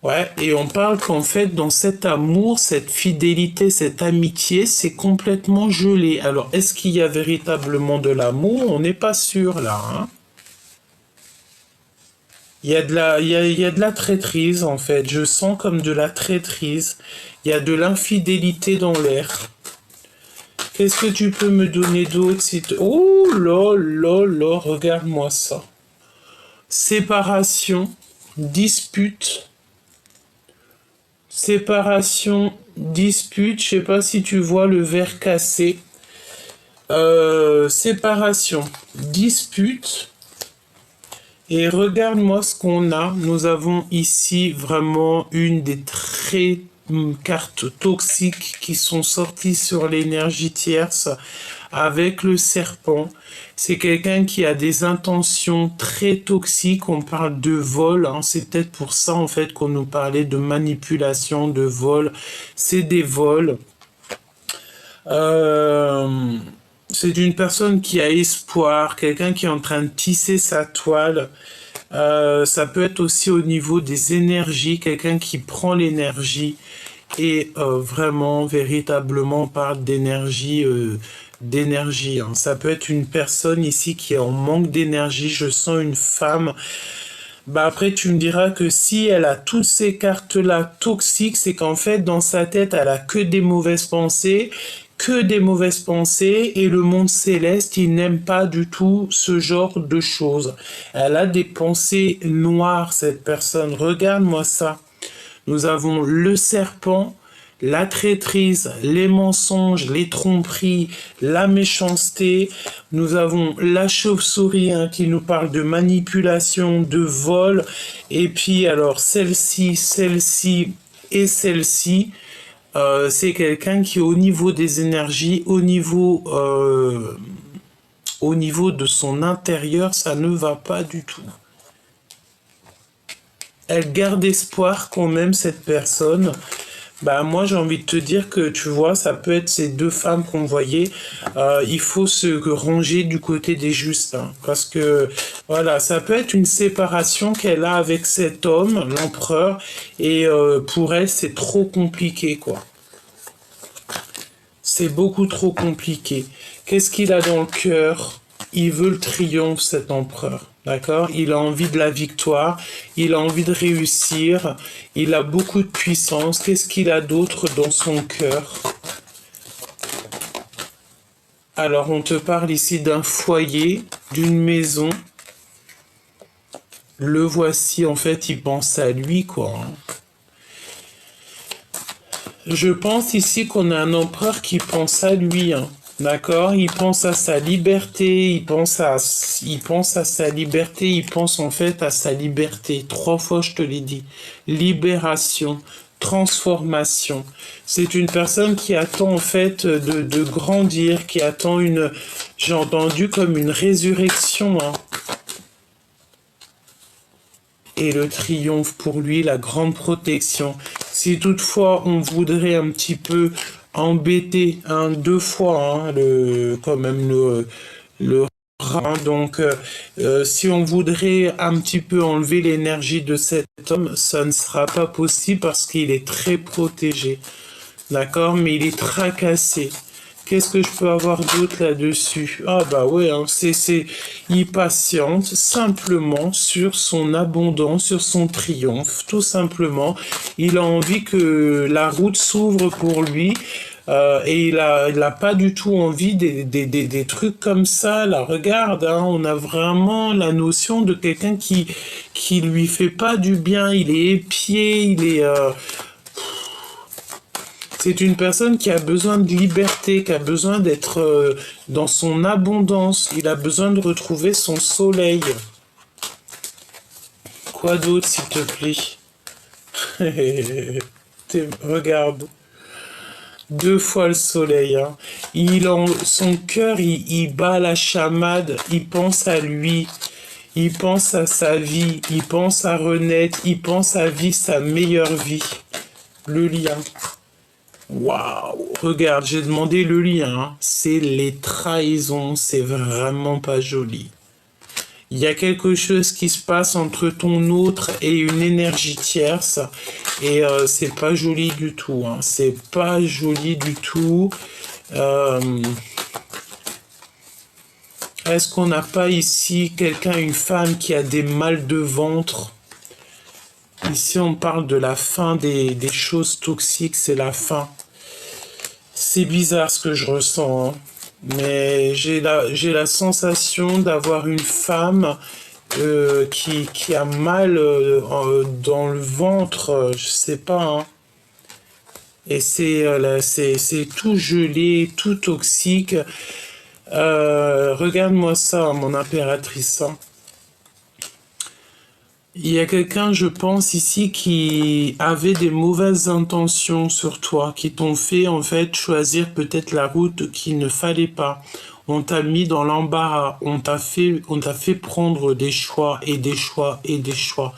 S1: Ouais, et on parle qu'en fait, dans cet amour, cette fidélité, cette amitié, c'est complètement gelé. Alors, est-ce qu'il y a véritablement de l'amour? On n'est pas sûr là, hein. Il y a de la traîtrise, en fait. Je sens comme de la traîtrise. Il y a de l'infidélité dans l'air. Qu'est-ce que tu peux me donner d'autre si oh là là là, regarde-moi ça. Séparation, dispute. Séparation, dispute. Je sais pas si tu vois le verre cassé. Séparation, dispute. Et regarde-moi ce qu'on a. Nous avons ici vraiment une des très cartes toxiques qui sont sorties sur l'énergie tierce avec le serpent. C'est quelqu'un qui a des intentions très toxiques. On parle de vol. Hein. C'est peut-être pour ça en fait qu'on nous parlait de manipulation, de vol. C'est des vols. C'est une personne qui a espoir, quelqu'un qui est en train de tisser sa toile. Ça peut être aussi au niveau des énergies, quelqu'un qui prend l'énergie et vraiment, véritablement, on parle d'énergie d'énergie, hein. Ça peut être une personne ici qui est en manque d'énergie. Je sens une femme. Bah après, tu me diras que si elle a toutes ces cartes-là toxiques, c'est qu'en fait, dans sa tête, elle a que des mauvaises pensées, et le monde céleste, il n'aime pas du tout ce genre de choses. Elle a des pensées noires, cette personne. Regarde-moi ça. Nous avons le serpent, la traîtrise, les mensonges, les tromperies, la méchanceté. Nous avons la chauve-souris, hein, qui nous parle de manipulation, de vol. Et puis alors celle-ci et celle-ci, c'est quelqu'un qui au niveau des énergies, au niveau de son intérieur, ça ne va pas du tout. Elle garde espoir quand même, cette personne. Bah moi j'ai envie de te dire que tu vois, ça peut être ces deux femmes qu'on voyait. Il faut se ranger du côté des justes, hein, parce que voilà, ça peut être une séparation qu'elle a avec cet homme, l'empereur, et pour elle c'est trop compliqué, quoi. C'est beaucoup trop compliqué. Qu'est-ce qu'il a dans le cœur? Il veut le triomphe, cet empereur. D'accord? Il a envie de la victoire. Il a envie de réussir. Il a beaucoup de puissance. Qu'est-ce qu'il a d'autre dans son cœur? Alors, on te parle ici d'un foyer, d'une maison. Le voici, en fait, il pense à lui, quoi. Je pense ici qu'on a un empereur qui pense à lui, hein. D'accord? Il pense à sa liberté, il pense à sa liberté, il pense en fait à sa liberté. 3 fois, je te l'ai dit. Libération, transformation. C'est une personne qui attend en fait de grandir, qui attend j'ai entendu comme une résurrection, hein. Et le triomphe pour lui, la grande protection. Si toutefois on voudrait un petit peu embêter, hein, 2 fois, hein, quand même le rat, hein. Donc si on voudrait un petit peu enlever l'énergie de cet homme, ça ne sera pas possible parce qu'il est très protégé. D'accord? Mais il est tracassé. Qu'est-ce que je peux avoir d'autre là-dessus? Ah bah ouais, hein, il patiente simplement sur son abondance, sur son triomphe, tout simplement. Il a envie que la route s'ouvre pour lui, et il a pas du tout envie des trucs comme ça. Là, regarde, hein, on a vraiment la notion de quelqu'un qui lui fait pas du bien. Il est épié, c'est une personne qui a besoin de liberté, qui a besoin d'être dans son abondance. Il a besoin de retrouver son soleil. Quoi d'autre, s'il te plaît? Regarde. 2 fois le soleil, hein. Son cœur, il bat la chamade. Il pense à lui. Il pense à sa vie. Il pense à renaître. Il pense à vivre sa meilleure vie. Le lien. Waouh, regarde, j'ai demandé le lien, hein. C'est les trahisons, c'est vraiment pas joli. Il y a quelque chose qui se passe entre ton autre et une énergie tierce, et c'est pas joli du tout, hein. C'est pas joli du tout. Est-ce qu'on n'a pas ici une femme qui a des mal de ventre? Ici, on parle de la fin des choses toxiques, c'est la fin. C'est bizarre ce que je ressens, hein. Mais j'ai la sensation d'avoir une femme qui a mal dans le ventre, je sais pas, hein. Et c'est tout gelé, tout toxique. Regarde-moi ça, mon impératrice, hein. Il y a quelqu'un, je pense, ici qui avait des mauvaises intentions sur toi, qui t'ont fait, en fait, choisir peut-être la route qu'il ne fallait pas. On t'a mis dans l'embarras, on t'a fait prendre des choix et des choix et des choix.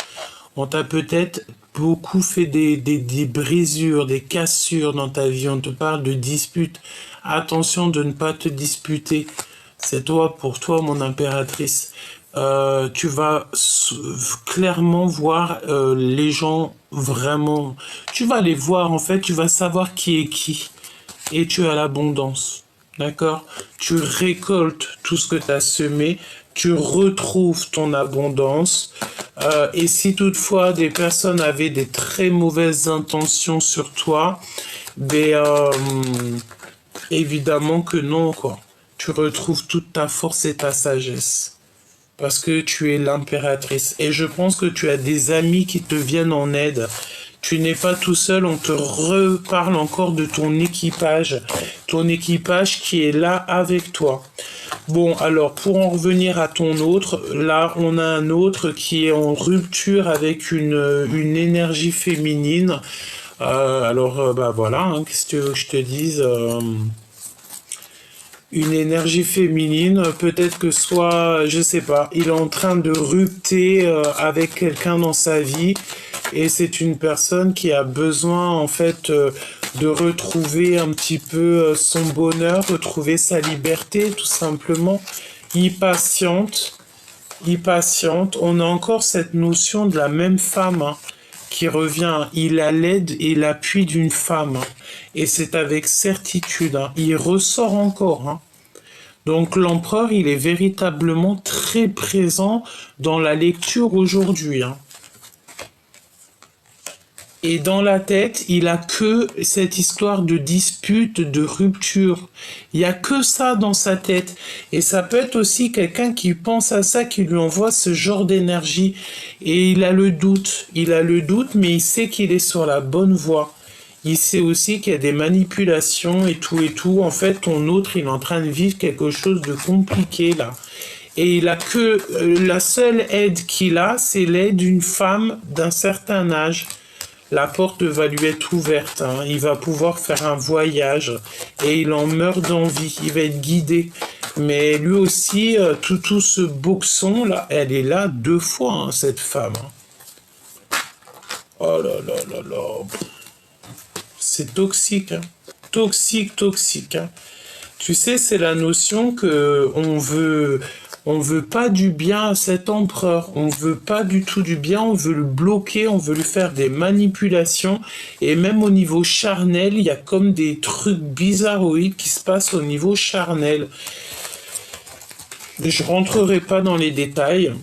S1: On t'a peut-être beaucoup fait des brisures, des cassures dans ta vie. On te parle de disputes. Attention de ne pas te disputer. C'est pour toi, mon impératrice. Tu vas clairement voir les gens vraiment. Tu vas les voir, en fait, tu vas savoir qui est qui. Et tu as l'abondance. D'accord? Tu récoltes tout ce que tu as semé, tu retrouves ton abondance. Et si toutefois des personnes avaient des très mauvaises intentions sur toi, ben, évidemment que non, quoi. Tu retrouves toute ta force et ta sagesse. Parce que tu es l'impératrice. Et je pense que tu as des amis qui te viennent en aide. Tu n'es pas tout seul, on te reparle encore de ton équipage qui est là avec toi. Bon, alors pour en revenir à ton autre, là on a un autre qui est en rupture avec une énergie féminine. Bah voilà, hein, qu'est-ce que tu veux que je te dise une énergie féminine, peut-être que soit, je sais pas, il est en train de rupter avec quelqu'un dans sa vie et c'est une personne qui a besoin en fait de retrouver un petit peu son bonheur, retrouver sa liberté tout simplement. Impatiente, impatiente. On a encore cette notion de la même femme hein, qui revient. Il a l'aide et l'appui d'une femme. Hein. Et c'est avec certitude. Hein. Il ressort encore. Hein. Donc l'empereur, il est véritablement très présent dans la lecture aujourd'hui. Hein. Et dans la tête, il a que cette histoire de dispute, de rupture. Il y a que ça dans sa tête. Et ça peut être aussi quelqu'un qui pense à ça, qui lui envoie ce genre d'énergie. Et il a le doute. Il a le doute, mais il sait qu'il est sur la bonne voie. Il sait aussi qu'il y a des manipulations et tout et tout. En fait, ton autre, il est en train de vivre quelque chose de compliqué là. Et il a que la seule aide qu'il a, c'est l'aide d'une femme d'un certain âge. La porte va lui être ouverte, hein. Il va pouvoir faire un voyage et il en meurt d'envie, il va être guidé. Mais lui aussi, tout ce boxon là, elle est là 2 fois, hein, cette femme. Hein. Oh là là là là, c'est toxique, hein. Toxique, toxique. Hein. Tu sais, c'est la notion que on veut pas du bien à cet empereur. On veut pas du tout du bien. On veut le bloquer. On veut lui faire des manipulations. Et même au niveau charnel, il y a comme des trucs bizarroïdes qui se passent au niveau charnel. Je rentrerai pas dans les détails.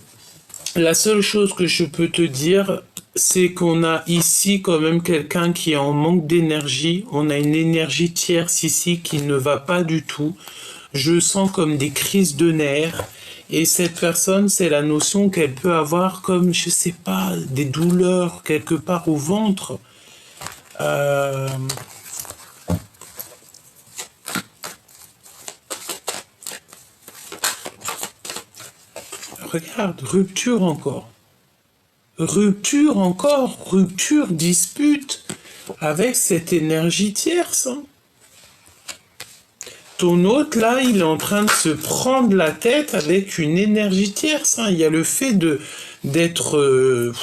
S1: La seule chose que je peux te dire, c'est qu'on a ici quand même quelqu'un qui est en manque d'énergie. On a une énergie tierce ici qui ne va pas du tout. Je sens comme des crises de nerfs. Et cette personne, c'est la notion qu'elle peut avoir comme, je sais pas, des douleurs quelque part au ventre. Euh... Regarde, rupture encore. Rupture encore, rupture, dispute avec cette énergie tierce. Hein. Ton hôte, là, il est en train de se prendre la tête avec une énergie tierce. Hein. Il y a le fait d'être...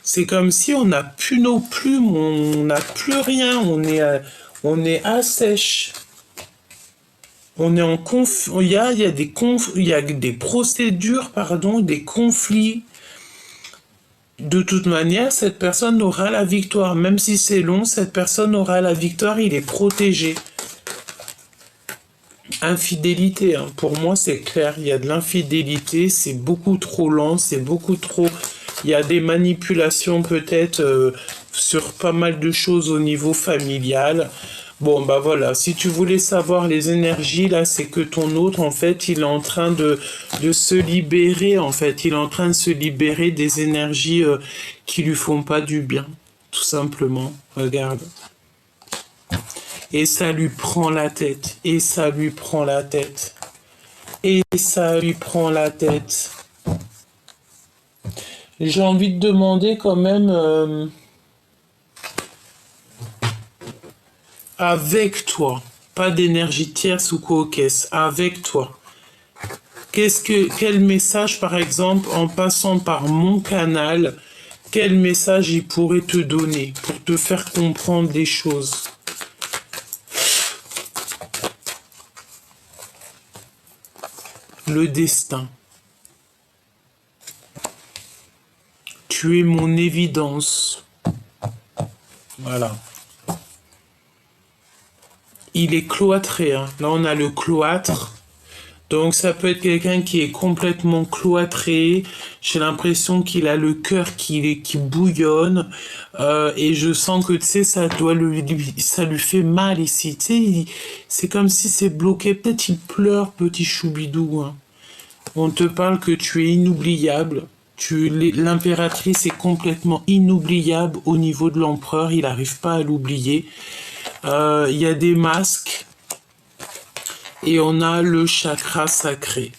S1: c'est comme si on n'a plus nos plumes, on n'a plus rien, on est à sèche. On est en il y a des procédures, pardon, des conflits. De toute manière, cette personne aura la victoire. Même si c'est long, cette personne aura la victoire. Il est protégé. Infidélité, hein. Pour moi, c'est clair. Il y a de l'infidélité. C'est beaucoup trop lent. C'est beaucoup trop... Il y a des manipulations peut-être sur pas mal de choses au niveau familial. Bon, bah voilà, si tu voulais savoir les énergies, là, c'est que ton autre, en fait, il est en train de se libérer, en fait. Il est en train de se libérer des énergies qui lui font pas du bien, tout simplement. Regarde. Et ça lui prend la tête, et ça lui prend la tête, et ça lui prend la tête. J'ai envie de demander quand même... avec toi, pas d'énergie tierce ou coquesse, avec toi. Quel message, par exemple, en passant par mon canal, quel message il pourrait te donner pour te faire comprendre des choses? Le destin. Tu es mon évidence. Voilà. il est cloîtré, hein. Là, on a le cloître. Donc, ça peut être quelqu'un qui est complètement cloîtré. J'ai l'impression qu'il a le cœur qui bouillonne. Et je sens que, tu sais, ça lui fait mal ici. Tu sais, c'est comme si c'est bloqué. Peut-être il pleure, petit choubidou, hein. On te parle que tu es inoubliable. L'impératrice est complètement inoubliable au niveau de l'empereur. Il n'arrive pas à l'oublier. Il y a des masques. Et on a le chakra sacré.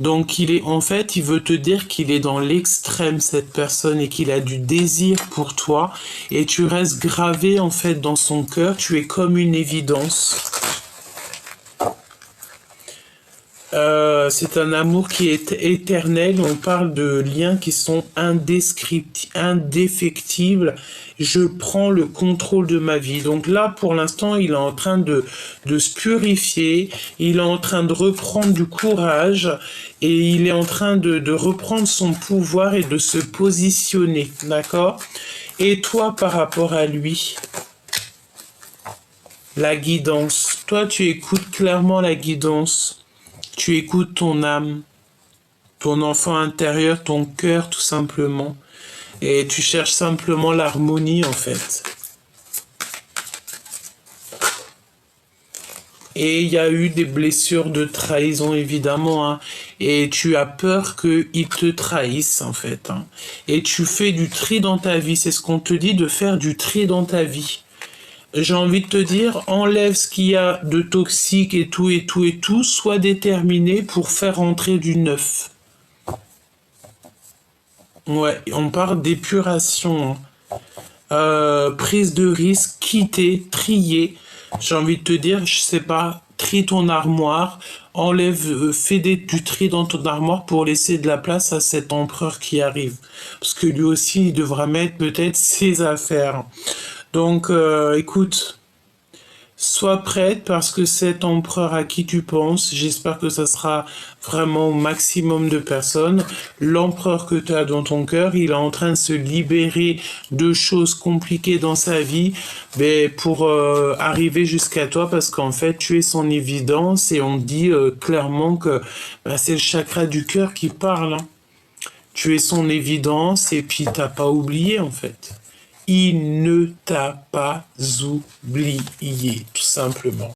S1: Donc en fait, il veut te dire qu'il est dans l'extrême, cette personne, et qu'il a du désir pour toi. Et tu restes gravé, en fait, dans son cœur. Tu es comme une évidence. C'est un amour qui est éternel. On parle de liens qui sont indéfectibles. Je prends le contrôle de ma vie. Donc là, pour l'instant, il est en train de se purifier. Il est en train de reprendre du courage. Et il est en train de reprendre son pouvoir et de se positionner. D'accord? Et toi, par rapport à lui, la guidance. Toi, tu écoutes clairement la guidance. Tu écoutes ton âme, ton enfant intérieur, ton cœur tout simplement. Et tu cherches simplement l'harmonie en fait. Et il y a eu des blessures de trahison évidemment. Hein. Et tu as peur qu'ils te trahissent en fait. Hein. Et tu fais du tri dans ta vie. C'est ce qu'on te dit de faire du tri dans ta vie. J'ai envie de te dire, enlève ce qu'il y a de toxique et tout, et tout, et tout, sois déterminé pour faire entrer du neuf. Ouais, on parle d'épuration, hein. Prise de risque, quitter, trier. J'ai envie de te dire, je sais pas, trie ton armoire, enlève, fais du tri dans ton armoire pour laisser de la place à cet empereur qui arrive. Parce que lui aussi, il devra mettre peut-être ses affaires. Donc, écoute, sois prête parce que cet empereur à qui tu penses, j'espère que ça sera vraiment au maximum de personnes. L'empereur que tu as dans ton cœur, il est en train de se libérer de choses compliquées dans sa vie mais pour arriver jusqu'à toi parce qu'en fait, tu es son évidence et on dit clairement que c'est le chakra du cœur qui parle. Hein. Tu es son évidence et puis t'as pas oublié en fait. Il ne t'a pas oublié, tout simplement.